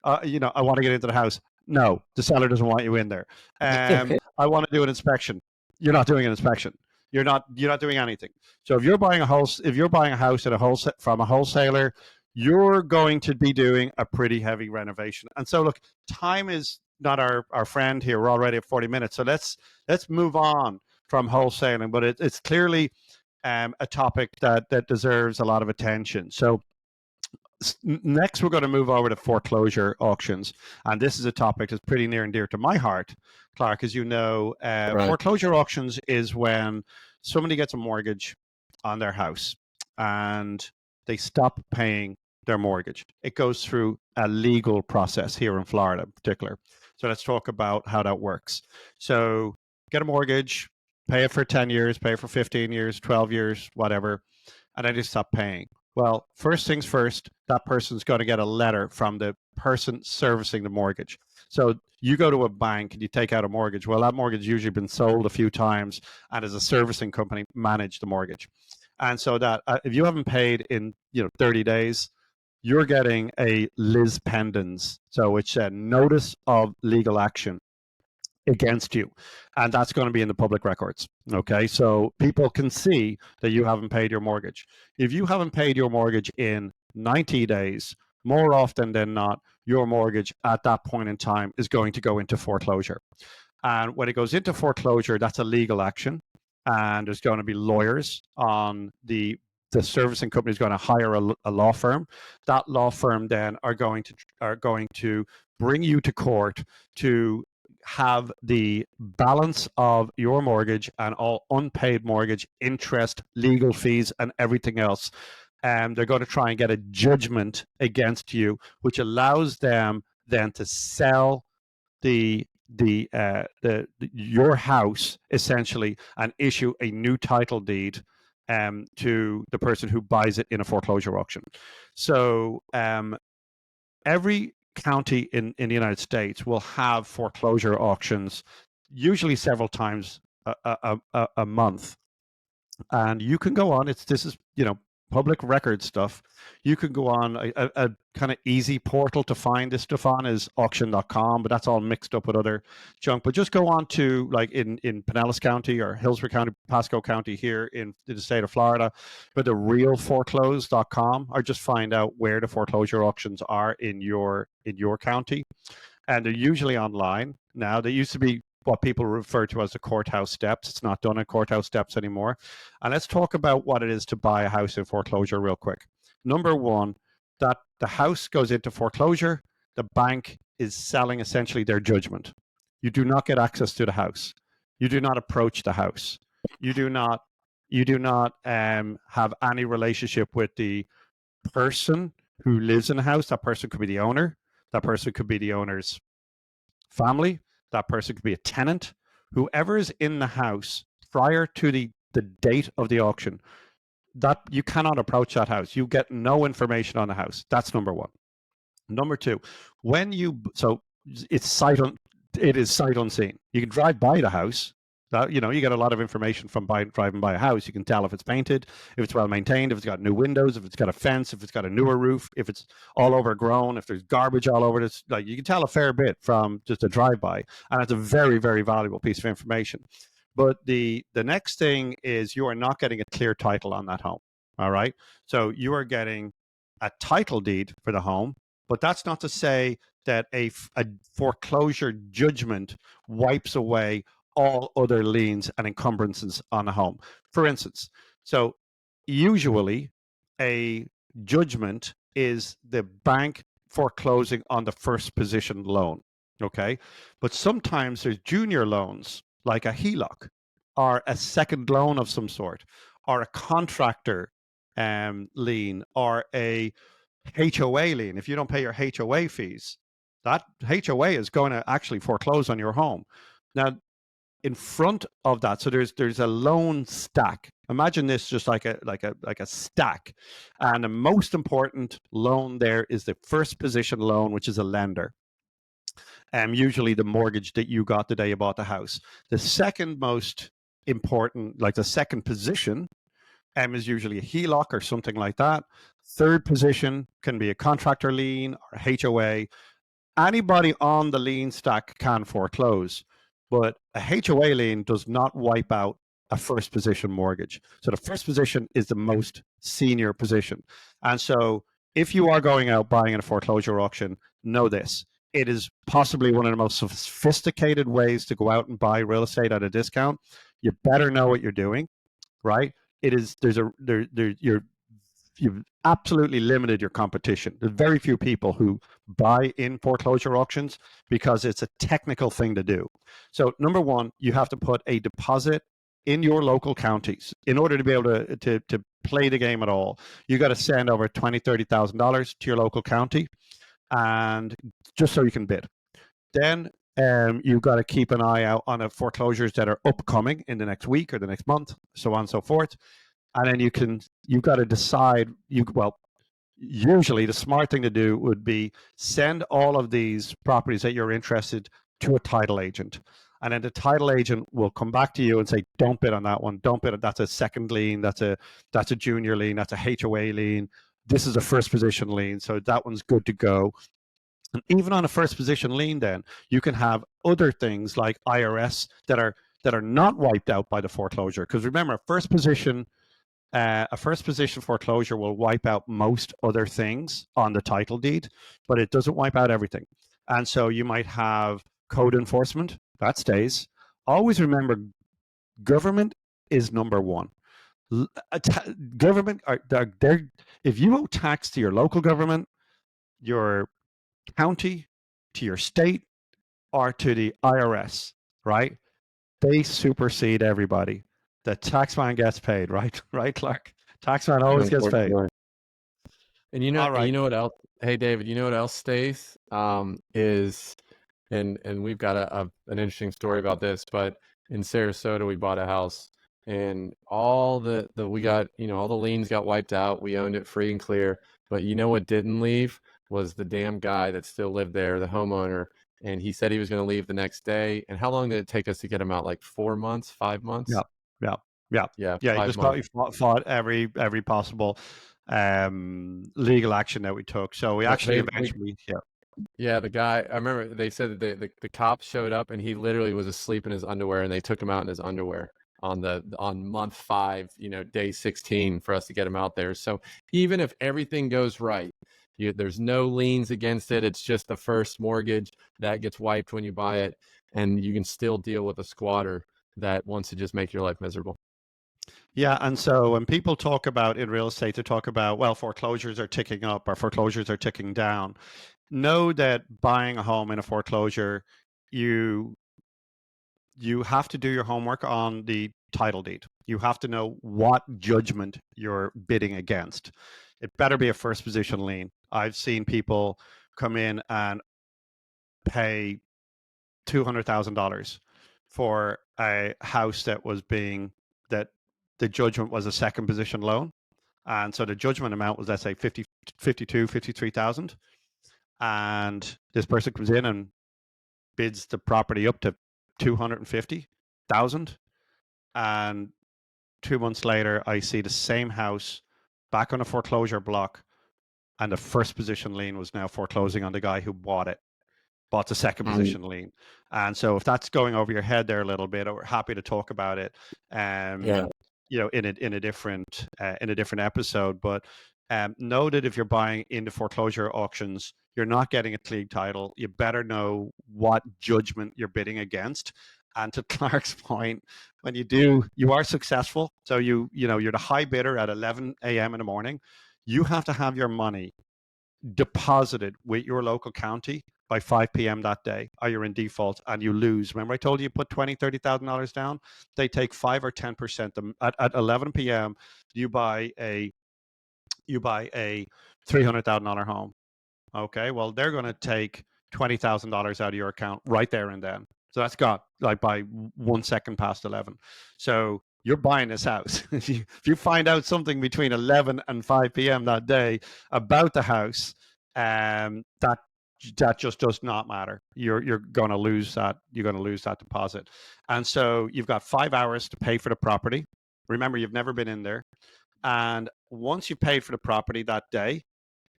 I want to get into the house. No, the seller doesn't want you in there. I want to do an inspection. You're not doing an inspection. You're not doing anything. So if you're buying a house at from a wholesaler, you're going to be doing a pretty heavy renovation. And so look, time is not our friend here. We're already at 40 minutes. So let's move on from wholesaling, but it's clearly a topic that deserves a lot of attention. So next, we're going to move over to foreclosure auctions. And this is a topic that's pretty near and dear to my heart, Clark. As you know, Right. foreclosure auctions is when somebody gets a mortgage on their house and they stop paying their mortgage. It goes through a legal process here in Florida in particular. So let's talk about how that works. So get a mortgage, pay it for 10 years, pay it for 15 years, 12 years, whatever, and then they stop paying. Well, first things first, that person's going to get a letter from the person servicing the mortgage. So you go to a bank and you take out a mortgage. Well, that mortgage usually been sold a few times, and as a servicing company, manage the mortgage. And so that if you haven't paid in 30 days, you're getting a lis pendens. So it's a notice of legal action against you, and that's going to be in the public records. Okay, so people can see that you haven't paid your mortgage. If you haven't paid your mortgage in 90 days, more often than not, your mortgage at that point in time is going to go into foreclosure. And when it goes into foreclosure, that's a legal action, and there's going to be lawyers on the servicing company is going to hire a law firm. That law firm then are going to bring you to court to have the balance of your mortgage and all unpaid mortgage interest, legal fees, and everything else. And they're going to try and get a judgment against you, which allows them then to sell your house essentially and issue a new title deed to the person who buys it in a foreclosure auction. So every county in the United States will have foreclosure auctions, usually several times a month. And you can go on. This is public record stuff. You can go on a kind of easy portal to find this stuff on is auction.com, but that's all mixed up with other junk. But just go on to like in Pinellas County or Hillsborough County, Pasco County here in the state of Florida, but the realforeclose.com, or just find out where the foreclosure auctions are in your county. And they're usually online now. They used to be what people refer to as the courthouse steps. It's not done at courthouse steps anymore. And let's talk about what it is to buy a house in foreclosure real quick. Number one, that the house goes into foreclosure, the bank is selling essentially their judgment. You do not get access to the house. You do not approach the house. You do not have any relationship with the person who lives in the house. That person could be the owner. That person could be the owner's family. That person could be a tenant. Whoever is in the house prior to the date of the auction, that you cannot approach that house. You get no information on the house. That's number one. Number two, it's sight unseen. You can drive by the house. You get a lot of information from driving by a house. You can tell if it's painted, if it's well maintained, if it's got new windows, if it's got a fence, if it's got a newer roof, if it's all overgrown, if there's garbage all over it. Like you can tell a fair bit from just a drive-by, and it's a very, very valuable piece of information. But the next thing is you are not getting a clear title on that home. All right, so you are getting a title deed for the home, but that's not to say that a foreclosure judgment wipes away all other liens and encumbrances on a home. For instance, so usually a judgment is the bank foreclosing on the first position loan, okay? But sometimes there's junior loans like a HELOC or a second loan of some sort or a contractor lien or a HOA lien. If you don't pay your HOA fees, that HOA is going to actually foreclose on your home. Now, in front of that, so there's a loan stack. Imagine this just like a stack, and the most important loan there is the first position loan, which is a lender. Usually the mortgage that you got the day you bought the house. The second most important, like the second position, is usually a HELOC or something like that. Third position can be a contractor lien or a HOA. Anybody on the lien stack can foreclose, but a HOA lien does not wipe out a first position mortgage. So the first position is the most senior position. And so if you are going out buying in a foreclosure auction, know this. It is possibly one of the most sophisticated ways to go out and buy real estate at a discount. You better know what you're doing, right? It is, you've absolutely limited your competition. There's very few people who buy in foreclosure auctions because it's a technical thing to do. So number one, you have to put a deposit in your local counties in order to be able to play the game at all. You got to send over $20,000, $30,000 to your local county, and just so you can bid. Then You've got to keep an eye out on the foreclosures that are upcoming in the next week or the next month, so on and so forth. And then you've got to decide. Usually the smart thing to do would be send all of these properties that you're interested to a title agent. And then the title agent will come back to you and say, don't bid on that one. Don't bid on that's a second lien, that's a junior lien, that's a HOA lien. This is a first position lien. So that one's good to go. And even on a first position lien, then you can have other things like IRS that are not wiped out by the foreclosure. Because remember, a first position foreclosure will wipe out most other things on the title deed, but it doesn't wipe out everything. And so you might have code enforcement that stays. Always remember, government is number one. Government they're if you owe tax to your local government, your county, to your state, or to the IRS, right? They supersede everybody. The taxman gets paid, right? Right, Clark? Taxman always gets paid. Unfortunately. And All right. you know what else? Hey, David, you know what else stays? Is and we've got an interesting story about this, but in Sarasota we bought a house and all the we got, all the liens got wiped out. We owned it free and clear. But you know what didn't leave was the damn guy that still lived there, the homeowner. And he said he was going to leave the next day. And how long did it take us to get him out? Like 4 months, 5 months? Yeah. Yeah, He 5 just months. fought every possible legal action that we took. So we Well, actually eventually, yeah, the guy, I remember they said that the cops showed up and he literally was asleep in his underwear and they took him out in his underwear on month 5, day 16 for us to get him out there. So even if everything goes right, there's no liens against it. It's just the first mortgage that gets wiped when you buy it, and you can still deal with a squatter that wants to just make your life miserable. Yeah, and so when people talk about in real estate, they talk about, well, foreclosures are ticking up or foreclosures are ticking down. Know that buying a home in a foreclosure, you have to do your homework on the title deed. You have to know what judgment you're bidding against. It better be a first position lien. I've seen people come in and pay $200,000 for a house that the judgment was a second position loan. And so the judgment amount was, let's say, 53,000. And this person comes in and bids the property up to 250,000. And 2 months later, I see the same house back on a foreclosure block, and the first position lien was now foreclosing on the guy who bought the second position lien. And so if that's going over your head there a little bit, we're happy to talk about it. Yeah. In a different episode. But know that if you're buying into foreclosure auctions, you're not getting a clean title. You better know what judgment you're bidding against. And to Clark's point, when you are successful. So you're the high bidder at 11 a.m. in the morning. You have to have your money deposited with your local county by 5 p.m. that day, or you're in default and you lose. Remember I told you put $20,000-$30,000 down? They take 5 or 10%. At 11 p.m. you buy a $300,000 home. Okay, well, they're going to take $20,000 out of your account right there and then. So that's got like by 1 second past 11. So you're buying this house. If you find out something between 11 and 5 p.m. that day about the house, that just does not matter. You're going to lose that. You're going to lose that deposit. And so you've got 5 hours to pay for the property. Remember, you've never been in there. And once you've paid for the property that day,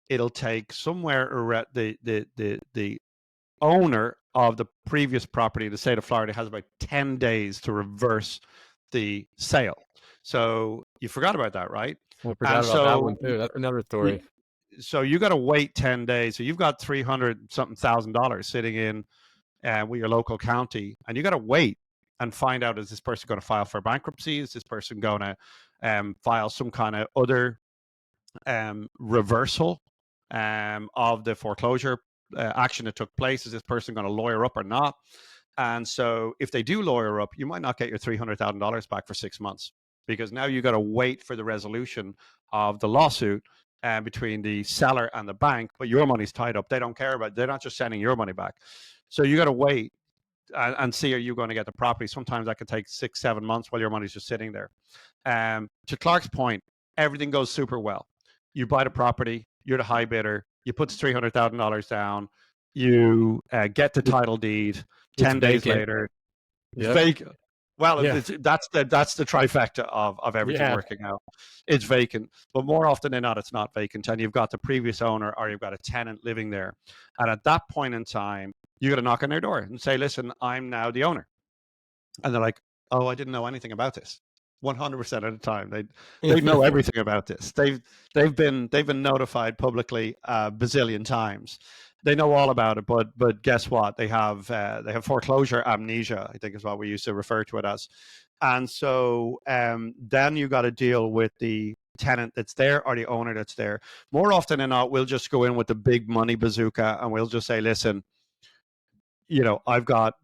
it'll take somewhere around the owner of the previous property in the state of Florida has about 10 days to reverse the sale. So you forgot about that, right? I forgot about that one too. That's another story. So you got to wait 10 days. So you've got $300,000 sitting in with your local county, and you got to wait and find out, is this person going to file for bankruptcy? Is this person going to file some kind of other reversal of the foreclosure action that took place? Is this person going to lawyer up or not? And so if they do lawyer up, you might not get your $300,000 back for 6 months, because now you got to wait for the resolution of the lawsuit between the seller and the bank, but your money's tied up. They don't care about it. They're not just sending your money back. So you got to wait. and see, are you going to get the property? Sometimes that could take 6-7 months while your money's just sitting there. To Clark's point, everything goes super well. You buy the property, you're the high bidder, you put $300,000 down, you get the title deed. It's 10 days vacant. later, it's Yep. vacant. Well, Yeah. that's the trifecta of everything Yeah. working out. It's vacant, but more often than not, it's not vacant, and you've got the previous owner or you've got a tenant living there. And at that point in time, you got to knock on their door and say, "Listen, I'm now the owner." And they're like, "Oh, I didn't know anything about this." 100% of the time, they know everything about this. They've been notified publicly a bazillion times. They know all about it, but guess what? They have foreclosure amnesia, I think is what we used to refer to it as. And so then you got to deal with the tenant that's there or the owner that's there. More often than not, we'll just go in with the big money bazooka and we'll just say, "Listen, I've got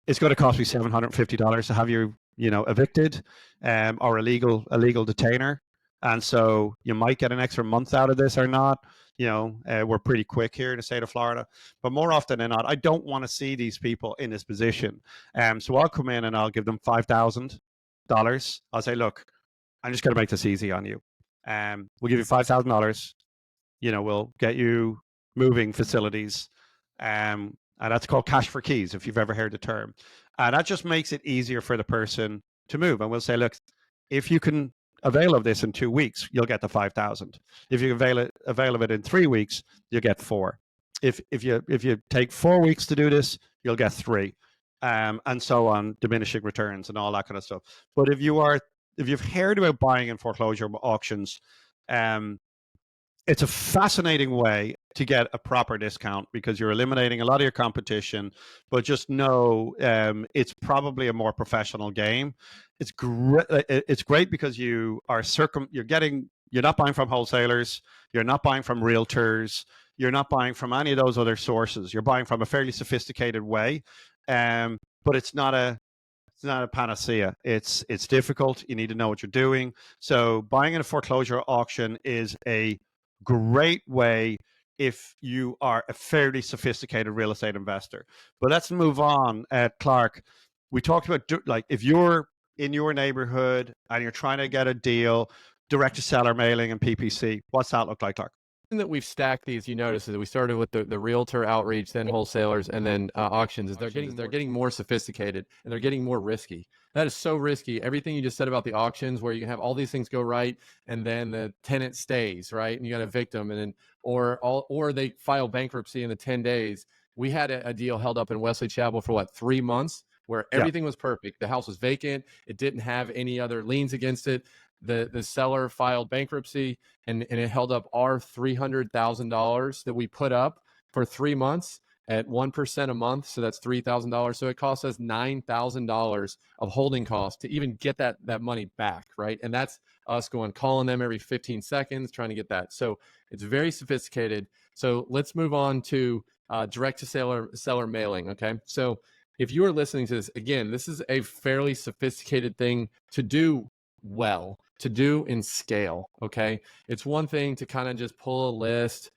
it's going to cost me $750 to have you, evicted, or a legal detainer, and so you might get an extra month out of this or not. We're pretty quick here in the state of Florida, but more often than not, I don't want to see these people in this position. So I'll come in and I'll give them $5,000. I'll say, look, I'm just going to make this easy on you. We'll give you $5,000. We'll get you moving facilities. And that's called cash for keys, if you've ever heard the term. And that just makes it easier for the person to move. And we'll say, look, if you can avail of this in 2 weeks, you'll get the 5,000. If you avail of it in 3 weeks, you'll get 4. If you take 4 weeks to do this, you'll get 3, and so on, diminishing returns and all that kind of stuff. But if you've heard about buying in foreclosure auctions, it's a fascinating way to get a proper discount because you're eliminating a lot of your competition, but just know it's probably a more professional game. It's great. It's great because you're not buying from wholesalers, you're not buying from realtors, you're not buying from any of those other sources. You're buying from a fairly sophisticated way, but it's not a panacea. It's difficult. You need to know what you're doing. So buying in a foreclosure auction is a great way if you are a fairly sophisticated real estate investor. But let's move on. Clark, we talked about like if you're in your neighborhood and you're trying to get a deal, direct to seller mailing and PPC. What's that look like, Clark? That we've stacked these, you notice, is that we started with the realtor outreach, then wholesalers, and then auctions. Is they're getting more sophisticated and they're getting more risky. That is so risky. Everything you just said about the auctions, where you can have all these things go right, and then the tenant stays right, and you got a victim, and then or they file bankruptcy in the 10 days. We had a deal held up in Wesley Chapel for 3 months, where everything was perfect. The house was vacant. It didn't have any other liens against it. The seller filed bankruptcy, and it held up our $300,000 that we put up for 3 months at 1% a month. So that's $3,000. So it cost us $9,000 of holding costs to even get that money back, right? And that's us calling them every 15 seconds, trying to get that. So it's very sophisticated. So let's move on to direct to seller mailing. Okay. So if you are listening to this, again, this is a fairly sophisticated thing to do well, to do in scale. Okay. It's one thing to kind of just pull a list,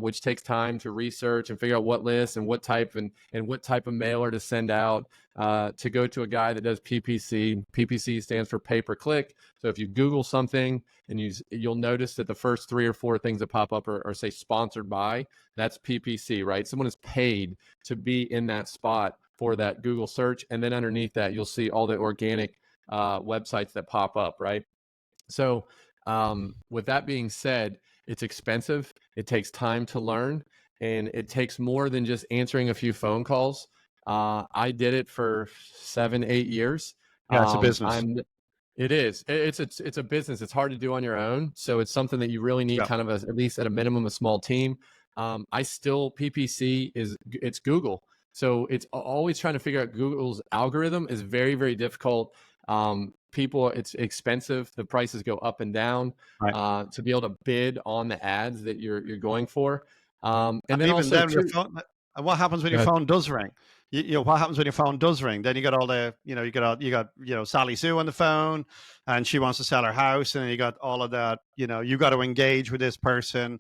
which takes time to research and figure out what list and what type and what type of mailer to send out, to go to a guy that does PPC. PPC stands for pay per click. So if you Google something and you'll notice that the first 3 or 4 things that pop up are say sponsored by, that's PPC, right? Someone is paid to be in that spot for that Google search. And then underneath that, you'll see all the organic websites that pop up, right? So with that being said, it's expensive. It takes time to learn, and it takes more than just answering a few phone calls. I did it for 7-8 years. Yeah, it's a business. It is. It's a business. It's hard to do on your own. So it's something that you really need kind of at least at a minimum, a small team. PPC it's Google. So it's always trying to figure out Google's algorithm is very, very difficult. It's expensive. The prices go up and down, right, to be able to bid on the ads that you're going for. And then even also then your phone, what happens when your phone does ring? What happens when your phone does ring? Then you got all the, you got Sally Sue on the phone and she wants to sell her house, and you got all of that, you got to engage with this person.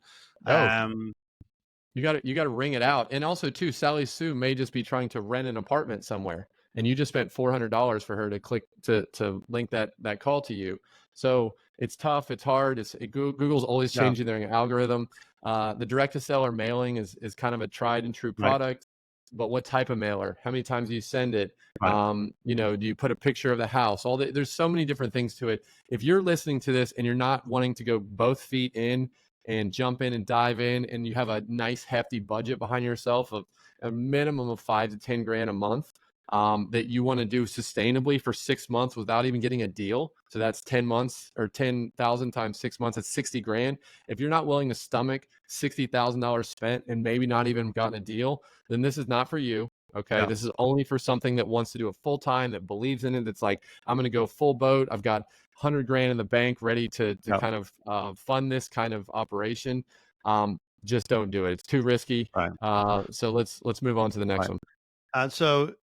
You got to ring it out. And also too, Sally Sue may just be trying to rent an apartment somewhere, and you just spent $400 for her to click to link that call to you. So it's tough. It's hard. Google's always Yeah. changing their algorithm. The direct to seller mailing is kind of a tried and true Right. product. But what type of mailer? How many times do you send it? Right. Do you put a picture of the house? There's so many different things to it. If you're listening to this and you're not wanting to go both feet in and jump in and dive in, and you have a nice hefty budget behind yourself of a minimum of 5 to 10 grand a month, that you want to do sustainably for 6 months without even getting a deal. So that's 10 months, or 10,000 times 6 months. That's 60 grand. If you're not willing to stomach $60,000 spent and maybe not even gotten a deal, then this is not for you. Okay. Yeah. This is only for something that wants to do it full time, that believes in it. That's like, I'm going to go full boat. I've got 100 grand in the bank ready to Yeah. kind of fund this kind of operation. Just don't do it. It's too risky. Right. So let's move on to the next Right. one. And so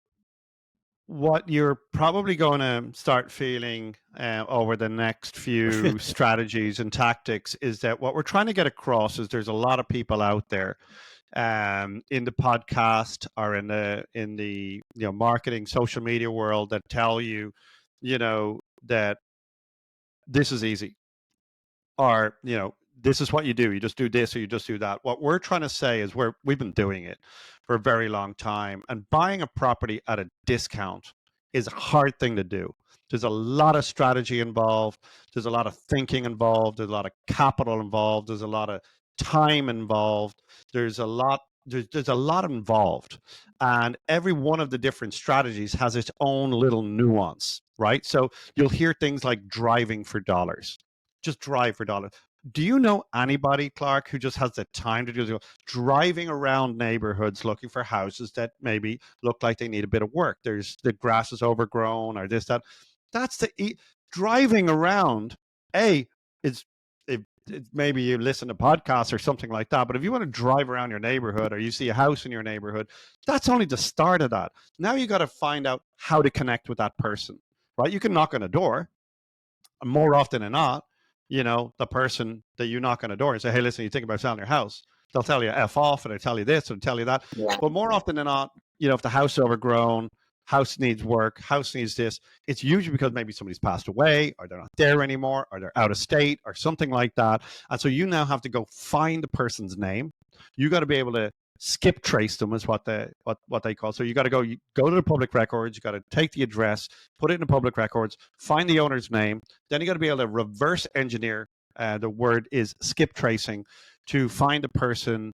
what you're probably going to start feeling over the next few strategies and tactics is that what we're trying to get across is there's a lot of people out there in the podcast or in the marketing social media world that tell you that this is easy, or this is what you do. You just do this or you just do that. What we're trying to say is we've been doing it for a very long time, and buying a property at a discount is a hard thing to do. There's a lot of strategy involved. There's a lot of thinking involved. There's a lot of capital involved. There's a lot of time involved. There's a lot involved, and every one of the different strategies has its own little nuance, right? So you'll hear things like driving for dollars. Just drive for dollars. Do you know anybody, Clark, who just has the time to do this? Driving around neighborhoods looking for houses that maybe look like they need a bit of work. There's the grass is overgrown or this, that. That's driving around. It's maybe you listen to podcasts or something like that. But if you want to drive around your neighborhood or you see a house in your neighborhood, that's only the start of that. Now you got to find out how to connect with that person, right? You can knock on a door. More often than not, the person that you knock on a door and say, hey, listen, you think about selling your house, they'll tell you F off, and they'll tell you this and tell you that. Yeah. But more often than not, if the house is overgrown, house needs work, house needs this, it's usually because maybe somebody's passed away, or they're not there anymore, or they're out of state or something like that. And so you now have to go find the person's name. You got to be able to skip trace them, is what they call. So you got to go to the public records. You got to take the address, put it in the public records, find the owner's name. Then you got to be able to reverse engineer. The word is skip tracing, to find a person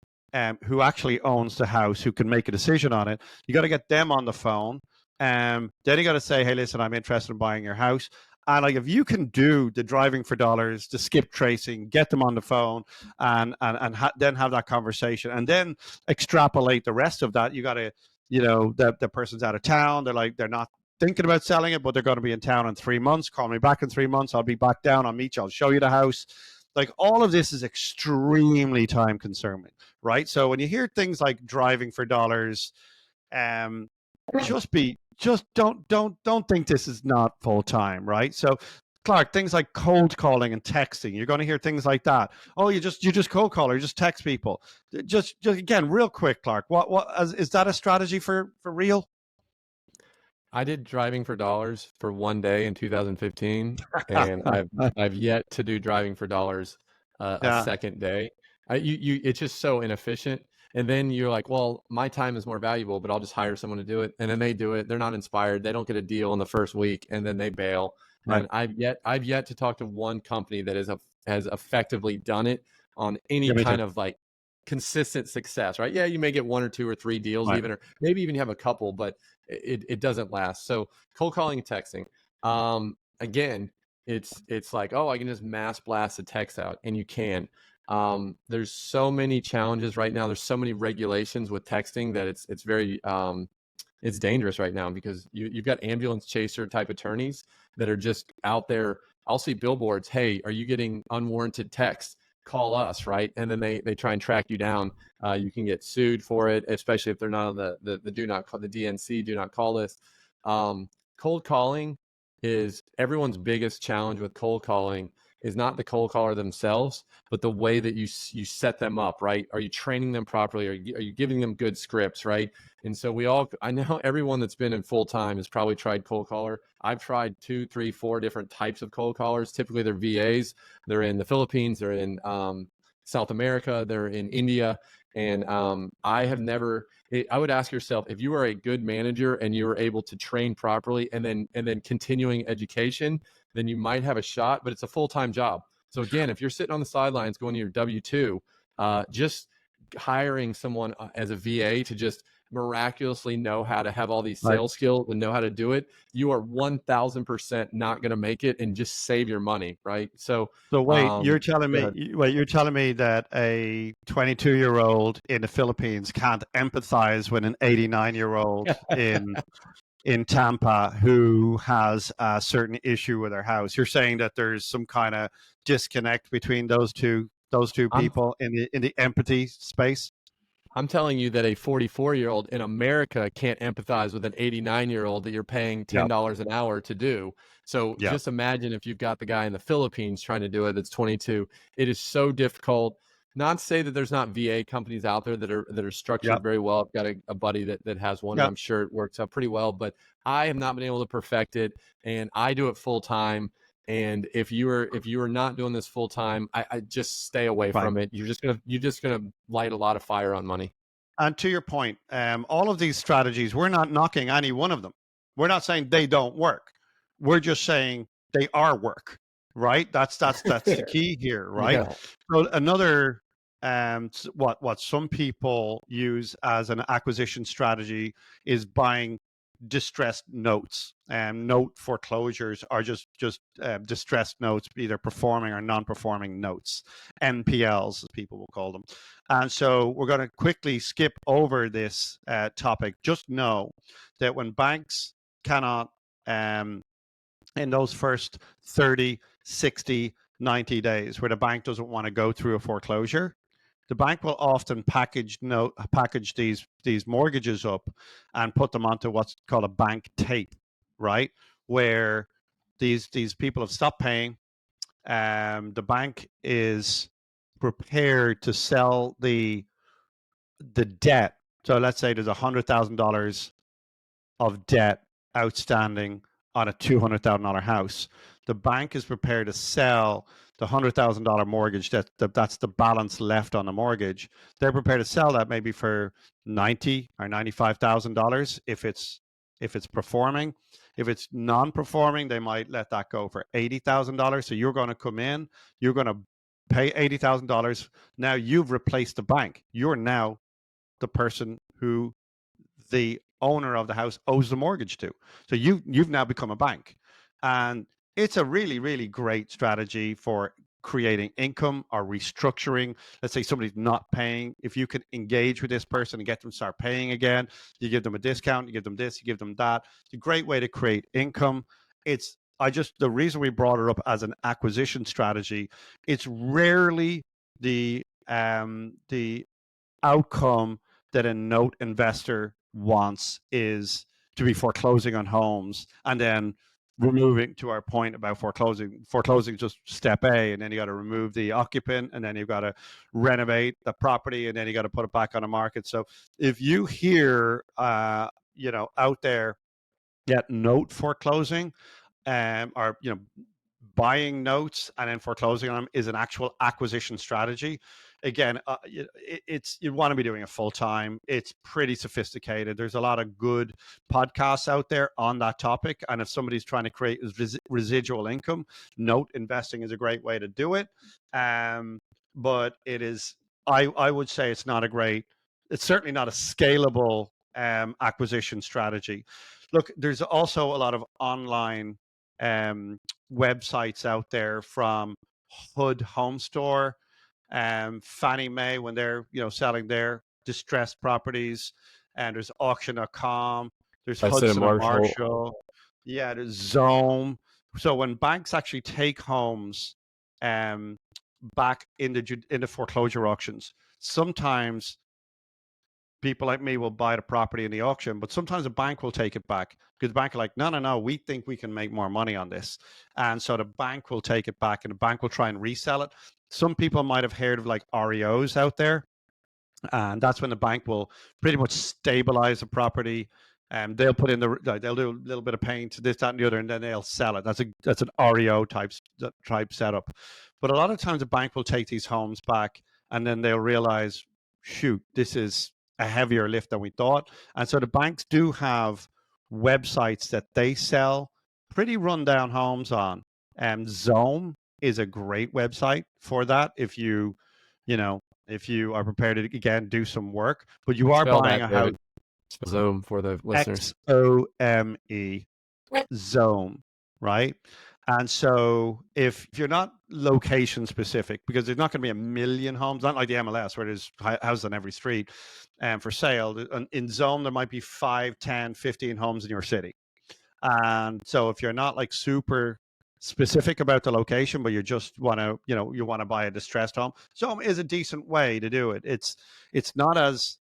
who actually owns the house, who can make a decision on it. You got to get them on the phone. Then you got to say, hey, listen, I'm interested in buying your house. And like, if you can do the driving for dollars, the skip tracing, get them on the phone, and then have that conversation, and then extrapolate the rest of that. You got to, the person's out of town. They're not thinking about selling it, but they're going to be in town in 3 months. Call me back in 3 months. I'll be back down. I'll meet you. I'll show you the house. Like, all of this is extremely time consuming, right? So when you hear things like driving for dollars, just don't think this is not full time, right? So, Clark, things like cold calling and texting, you're going to hear things like that. Oh, you just cold call, or you just text people. Just again, real quick, Clark, what is that a strategy for real? I did driving for dollars for 1 day in 2015, and I've yet to do driving for dollars a Yeah. second day. It's just so inefficient. And then you're like, well, my time is more valuable, but I'll just hire someone to do it. And then they do it. They're not inspired. They don't get a deal in the first week, and then they bail. Right. And I've yet to talk to one company that has effectively done it on any Yeah, me kind too. of like consistent success, right? Yeah, you may get 1 or 2 or 3 deals, Right. even, or maybe even have a couple, but it doesn't last. So cold calling and texting, again, it's like, oh, I can just mass blast a text out, and you can. There's so many challenges right now. There's so many regulations with texting that it's very it's dangerous right now, because you've got ambulance chaser type attorneys that are just out there. I'll see billboards, hey, are you getting unwarranted texts? Call us, right? And then they try and track you down. You can get sued for it, especially if they're not on the do not call, the DNC do not call list. Cold calling is everyone's biggest challenge with cold calling is not the cold caller themselves, but the way that you set them up, right? Are you training them properly? Are you giving them good scripts, right? And so I know everyone that's been in full time has probably tried cold caller. I've tried 2, 3, 4 different types of cold callers. Typically they're VAs. They're in the Philippines. They're in South America. They're in India. And I have never, I would ask yourself, if you are a good manager and you are able to train properly and then continuing education, then you might have a shot, but it's a full-time job. So again, if you're sitting on the sidelines going to your W-2, just hiring someone as a VA to just miraculously know how to have all these sales skills and know how to do it, you are 1000% not going to make it and just save your money, right? So wait, you're telling go me ahead. you're telling me that a 22-year-old in the Philippines can't empathize with an 89-year-old in Tampa who has a certain issue with their house. You're saying that there's some kind of disconnect between those two I'm people in the empathy space. I'm telling you that a 44-year-old in America can't empathize with an 89-year-old that you're paying Yeah, $10 an hour to do. So yeah, just imagine if you've got the guy in the Philippines trying to do it that's 22. It is so difficult. Not to say that there's not VA companies out there that are yeah, structured very well. I've got a buddy that has one, and yeah. I'm sure it works out pretty well. But I have not been able to perfect it, and I do it full time. And if you are not doing this full time, I just stay away Fine. from it. You're just gonna light a lot of fire on money. And to your point, all of these strategies, we're not knocking any one of them. We're not saying they don't work. We're just saying they are work, right? That's the key here, right? Yeah. So another what some people use as an acquisition strategy is buying distressed notes. Note foreclosures are just distressed notes, either performing or non-performing notes, NPLs as people will call them. And so we're going to quickly skip over this topic. Just know that when banks cannot, in those first 30, 60, 90 days, where the bank doesn't want to go through a foreclosure, the bank will often package these mortgages up and put them onto what's called a bank tape, right? Where these people have stopped paying. The bank is prepared to sell the debt. So let's say there's $100,000 of debt outstanding on a $200,000 house. The bank is prepared to sell the $100,000 mortgage that's the balance left on the mortgage. They're prepared to sell that maybe for $90,000 or $95,000 if it's performing. If it's non-performing, they might let that go for $80,000. So you're going to come in, you're going to pay $80,000. Now you've replaced the bank. You're now the person who the owner of the house owes the mortgage to. So you've now become a bank, and it's a really really great strategy for creating income or restructuring. Let's say somebody's not paying. If you can engage with this person and get them to start paying again, you give them a discount, you give them this, you give them that. It's a great way to create income. It's the reason we brought it up as an acquisition strategy. It's rarely the outcome that a note investor wants is to be foreclosing on homes and then removing, to our point about foreclosing just step A, and then you got to remove the occupant, and then you've got to renovate the property, and then you got to put it back on the market. So if you hear out there that note foreclosing, or buying notes and then foreclosing on them is an actual acquisition strategy. Again, it's you want to be doing it full time. It's pretty sophisticated. There's a lot of good podcasts out there on that topic, and if somebody's trying to create residual income, note investing is a great way to do it. But it is, I would say, it's certainly not a scalable acquisition strategy. Look, there's also a lot of online websites out there, from Hood Home Store, Fannie Mae, when they're selling their distressed properties, and there's auction.com, there's I said Hudson and Marshall. Marshall, yeah, there's Zome. So when banks actually take homes um, back in the foreclosure auctions, sometimes people like me will buy the property in the auction, but sometimes a bank will take it back because the bank are like, no, we think we can make more money on this. And so the bank will take it back and the bank will try and resell it. Some people might have heard of like REOs out there, and that's when the bank will pretty much stabilize the property. And they'll put in they'll do a little bit of paint, this, that, and the other, and then they'll sell it. That's an REO type setup. But a lot of times the bank will take these homes back, and then they'll realize, shoot, this is a heavier lift than we thought. And so the banks do have websites that they sell pretty rundown homes on. And Zome is a great website for that you know, if you are prepared to again do some work, but you are Spell buying that, a house. David. Spell Zoom for the listeners. XOME, Zone, right? And so if you're not location specific, because there's not going to be a million homes, not like the MLS where there's houses on every street for sale. In Zone, there might be 5, 10, 15 homes in your city. And so if you're not like super specific about the location, but you just want to, you want to buy a distressed home, so is a decent way to do it. It's not as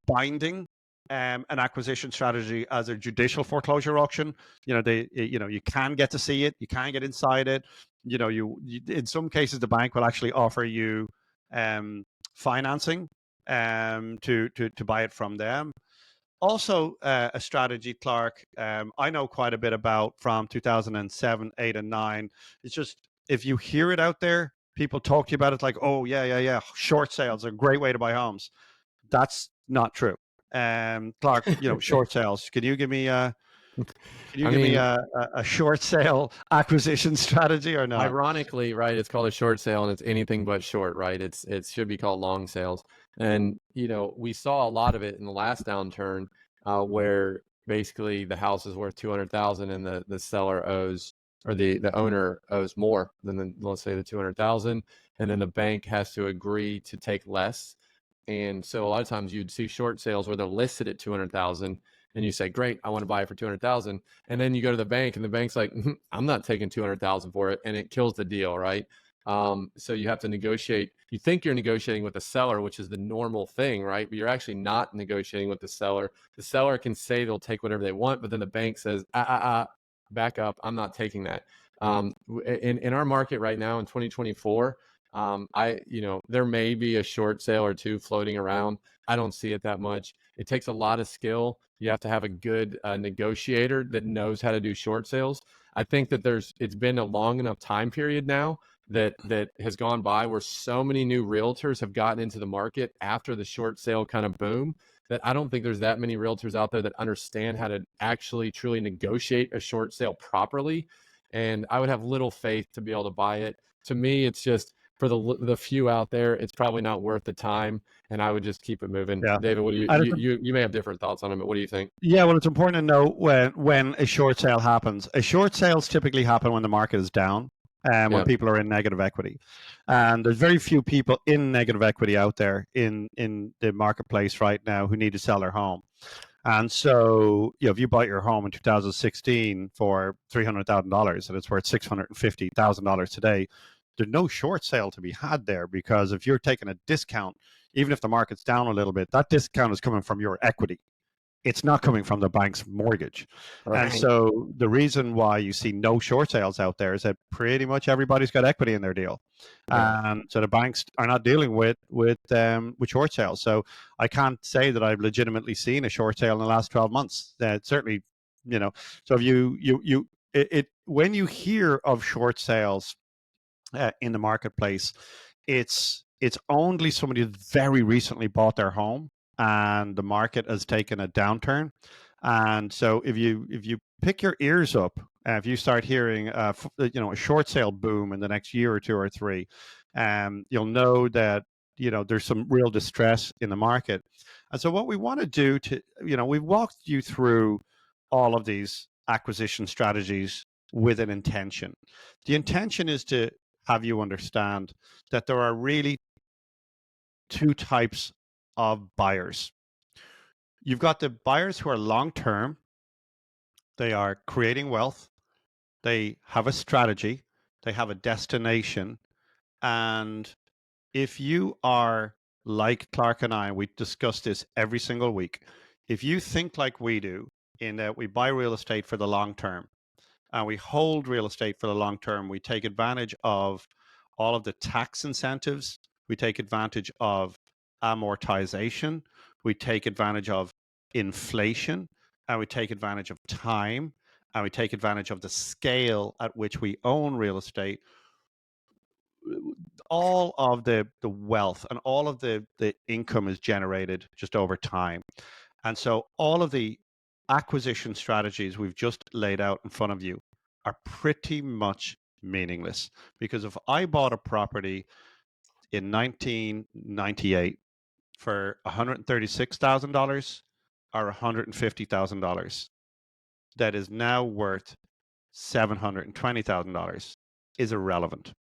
binding an acquisition strategy as a judicial foreclosure auction. You can get to see it, you can get inside it. You in some cases the bank will actually offer you financing to buy it from them. Also, a strategy, Clark, I know quite a bit about from 2007, 8, and 9. It's just, if you hear it out there, people talk to you about it like, oh, yeah. Short sales are a great way to buy homes. That's not true. Clark, short sales. Can you give me I mean, a short sale acquisition strategy or not? ironically, right, it's called a short sale and it's anything but short, right? It should be called long sales. And we saw a lot of it in the last downturn, where basically the house is worth 200,000 and the seller owes, or the owner owes more than let's say the 200,000, and then the bank has to agree to take less. And so a lot of times you'd see short sales where they're listed at 200,000 and you say, great, I want to buy it for 200,000. And then you go to the bank and the bank's like, I'm not taking 200,000 for it. And it kills the deal, right? So you have to negotiate. You think you're negotiating with the seller, which is the normal thing, right? But you're actually not negotiating with the seller. The seller can say they'll take whatever they want, but then the bank says, back up, I'm not taking that. In our market right now in 2024, there may be a short sale or two floating around. I don't see it that much. It takes a lot of skill. You have to have a good negotiator that knows how to do short sales. I think that it's been a long enough time period now that has gone by where so many new realtors have gotten into the market after the short sale kind of boom, that I don't think there's that many realtors out there that understand how to actually truly negotiate a short sale properly. And I would have little faith to be able to buy it. To me, it's just, for the few out there, it's probably not worth the time, and I would just keep it moving. Yeah. David, what do you may have different thoughts on it, but what do you think? Yeah, well, it's important to know when a short sale happens. A short sales typically happen when the market is down and when Yeah. people are in negative equity. And there's very few people in negative equity out there in the marketplace right now who need to sell their home. And so, if you bought your home in 2016 for $300,000 and it's worth $650,000 today, there's no short sale to be had there, because if you're taking a discount, even if the market's down a little bit, that discount is coming from your equity. It's not coming from the bank's mortgage. And Right. so the reason why you see no short sales out there is that pretty much everybody's got equity in their deal. Yeah. And so the banks are not dealing with short sales. So I can't say that I've legitimately seen a short sale in the last 12 months. Certainly, so if when you hear of short sales in the marketplace, it's only somebody who very recently bought their home and the market has taken a downturn. And so if you pick your ears up, if you start hearing a short sale boom in the next year or two or three, you'll know that there's some real distress in the market. And so what we want to do we've walked you through all of these acquisition strategies with an intention. The intention is to have you understand that there are really two types of buyers. You've got the buyers who are long term, they are creating wealth, they have a strategy, they have a destination. And if you are like Clark and I, we discuss this every single week. If you think like we do, in that we buy real estate for the long term and we hold real estate for the long term, we take advantage of all of the tax incentives, we take advantage of amortization, we take advantage of inflation, and we take advantage of time, and we take advantage of the scale at which we own real estate. All of the wealth and all of the income is generated just over time. And so all of the acquisition strategies we've just laid out in front of you are pretty much meaningless, because if I bought a property in 1998 for $136,000 or $150,000 that is now worth $720,000 is irrelevant.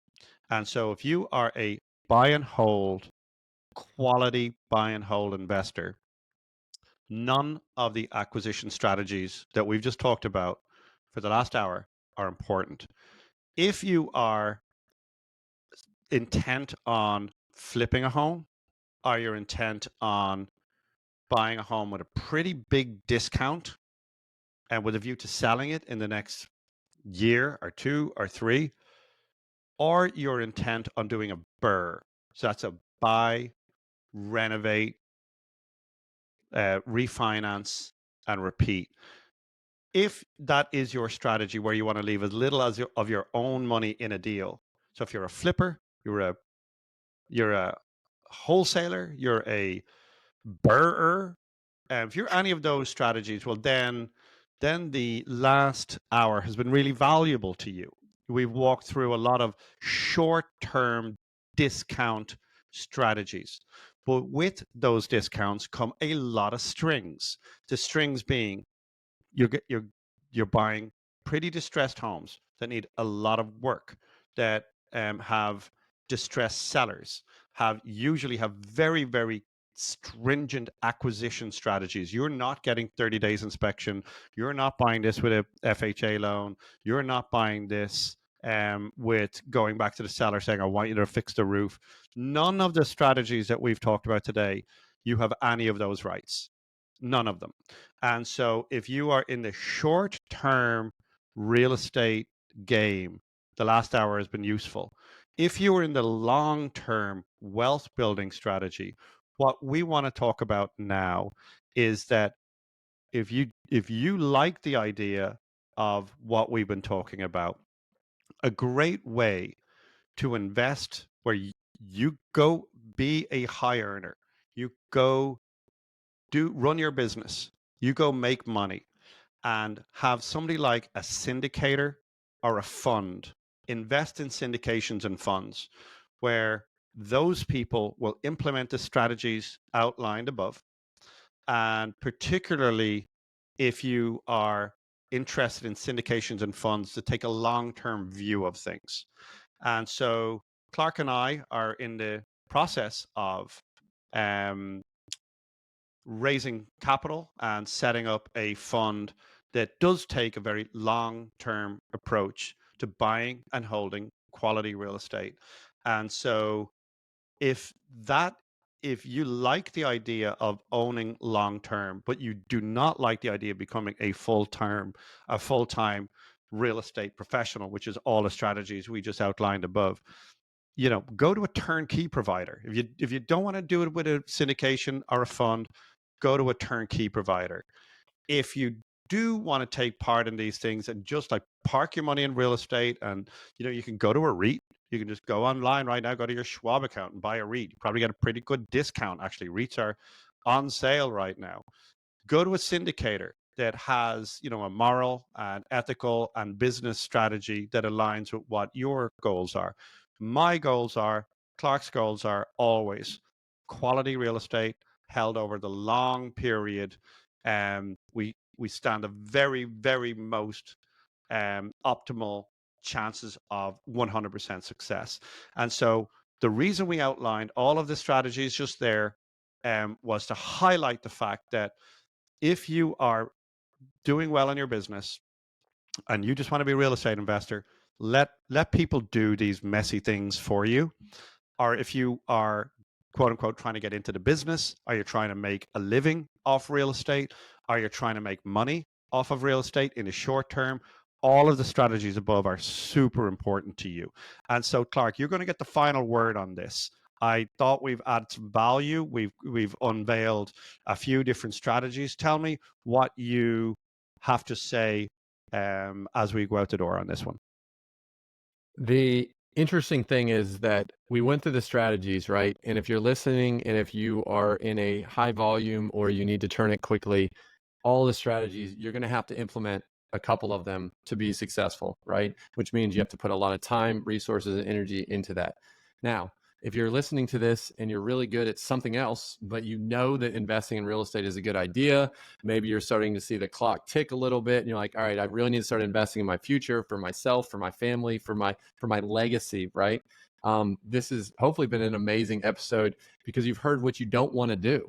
And so if you are a buy and hold, quality buy and hold investor, none of the acquisition strategies that we've just talked about for the last hour are important. If you are intent on flipping a home, or you're intent on buying a home with a pretty big discount and with a view to selling it in the next year or 2 or 3, or you're intent on doing a BRRRR, so that's a buy, renovate, refinance, and repeat. If that is your strategy, where you want to leave as little as of your own money in a deal, so if you're a flipper, you're a wholesaler, you're a BRRRR, if you're any of those strategies, well, then the last hour has been really valuable to you. We've walked through a lot of short-term discount strategies, but with those discounts come a lot of strings. The strings being you're buying pretty distressed homes that need a lot of work, that have distressed sellers, usually have very, very stringent acquisition strategies. You're not getting 30 days inspection. You're not buying this with a FHA loan. You're not buying this with going back to the seller saying, I want you to fix the roof. None of the strategies that we've talked about today, you have any of those rights. None of them. And so if you are in the short term real estate game, the last hour has been useful. If you are in the long term wealth building strategy, what we want to talk about now is that if you like the idea of what we've been talking about, a great way to invest where you go be a high earner, you go run your business, you go make money, and have somebody like a syndicator or a fund invest in syndications and funds, where those people will implement the strategies outlined above. And particularly if you are interested in syndications and funds, to take a long-term view of things. And so Clark and I are in the process of raising capital and setting up a fund that does take a very long-term approach to buying and holding quality real estate. And so if you like the idea of owning long-term, but you do not like the idea of becoming a full-time real estate professional, which is all the strategies we just outlined above, go to a turnkey provider. If you don't want to do it with a syndication or a fund, go to a turnkey provider. If you do want to take part in these things and just like park your money in real estate, and you can go to a REIT. You can just go online right now, go to your Schwab account and buy a REIT. You probably get a pretty good discount. Actually, REITs are on sale right now. Go to a syndicator that has a moral and ethical and business strategy that aligns with what your goals are. My goals are, Clark's goals are always quality real estate held over the long period. We stand a very, very most optimal chances of 100% success. And so the reason we outlined all of the strategies just there was to highlight the fact that if you are doing well in your business and you just want to be a real estate investor, let people do these messy things for you. Or if you are quote unquote trying to get into the business? Are you trying to make a living off real estate? Are you trying to make money off of real estate in the short term? All of the strategies above are super important to you. And so, Clark, you're going to get the final word on this. I thought we've added some value. We've unveiled a few different strategies. Tell me what you have to say as we go out the door on this one. The interesting thing is that we went through the strategies, right? And if you're listening and if you are in a high volume or you need to turn it quickly, all the strategies, you're going to have to implement a couple of them to be successful, right? Which means you have to put a lot of time, resources, and energy into that. Now, if you're listening to this and you're really good at something else, but you know that investing in real estate is a good idea, maybe you're starting to see the clock tick a little bit and you're like, all right, I really need to start investing in my future, for myself, for my family, for my legacy, right? This has hopefully been an amazing episode because you've heard what you don't want to do,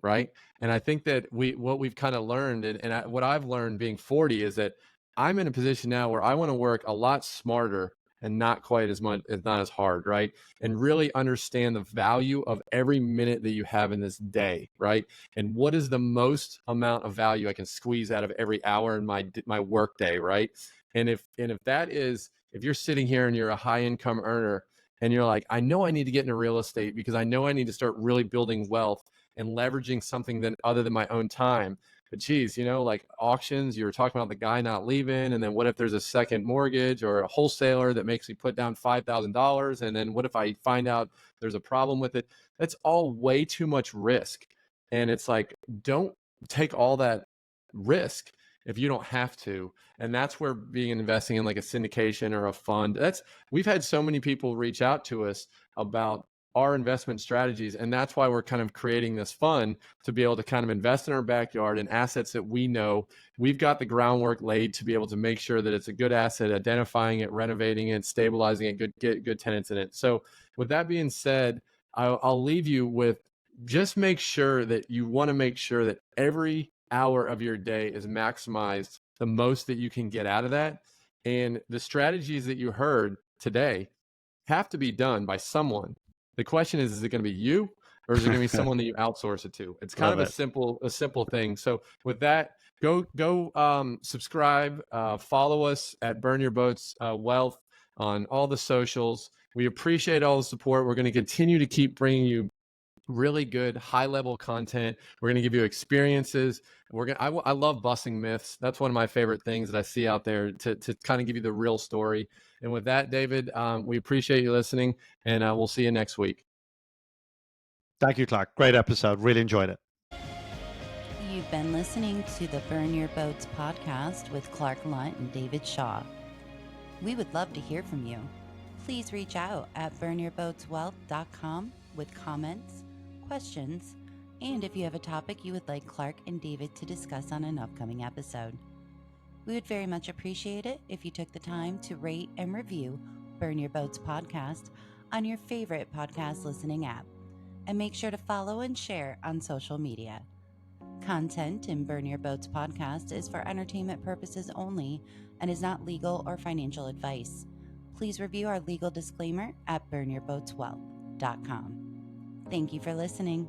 right? And I think that what we've kind of learned, and what I've learned being 40 is that I'm in a position now where I want to work a lot smarter and not quite as much, not as hard, right? And really understand the value of every minute that you have in this day, right? And what is the most amount of value I can squeeze out of every hour in my work day, right? And if that is, if you're sitting here and you're a high income earner and you're like, I know I need to get into real estate because I know I need to start really building wealth and leveraging something other than my own time. But geez, like auctions, you were talking about the guy not leaving. And then what if there's a second mortgage or a wholesaler that makes me put down $5,000? And then what if I find out there's a problem with it? That's all way too much risk. And it's like, don't take all that risk if you don't have to. And that's where investing in like a syndication or a fund, we've had so many people reach out to us about our investment strategies. And that's why we're kind of creating this fund to be able to kind of invest in our backyard in assets that we know we've got the groundwork laid to be able to make sure that it's a good asset, identifying it, renovating it, stabilizing it, get good tenants in it. So with that being said, I'll leave you with just make sure that you want to make sure that every hour of your day is maximized the most that you can get out of that. And the strategies that you heard today have to be done by someone. The question is it going to be you or is it going to be someone that you outsource it to? It's kind of a simple thing. So with that, go subscribe, follow us at Burn Your Boats Wealth on all the socials. We appreciate all the support. We're going to continue to keep bringing you really good high level content. We're going to give you experiences. I love busting myths. That's one of my favorite things that I see out there to kind of give you the real story. And with that, David, we appreciate you listening, and we'll see you next week. Thank you, Clark. Great episode. Really enjoyed it. You've been listening to the Burn Your Boats podcast with Clark Lunt and David Shaw. We would love to hear from you. Please reach out at burnyourboatswealth.com with comments, questions, and if you have a topic you would like Clark and David to discuss on an upcoming episode. We would very much appreciate it if you took the time to rate and review Burn Your Boats podcast on your favorite podcast listening app, and make sure to follow and share on social media. Content in Burn Your Boats podcast is for entertainment purposes only and is not legal or financial advice. Please review our legal disclaimer at burnyourboatswealth.com. Thank you for listening.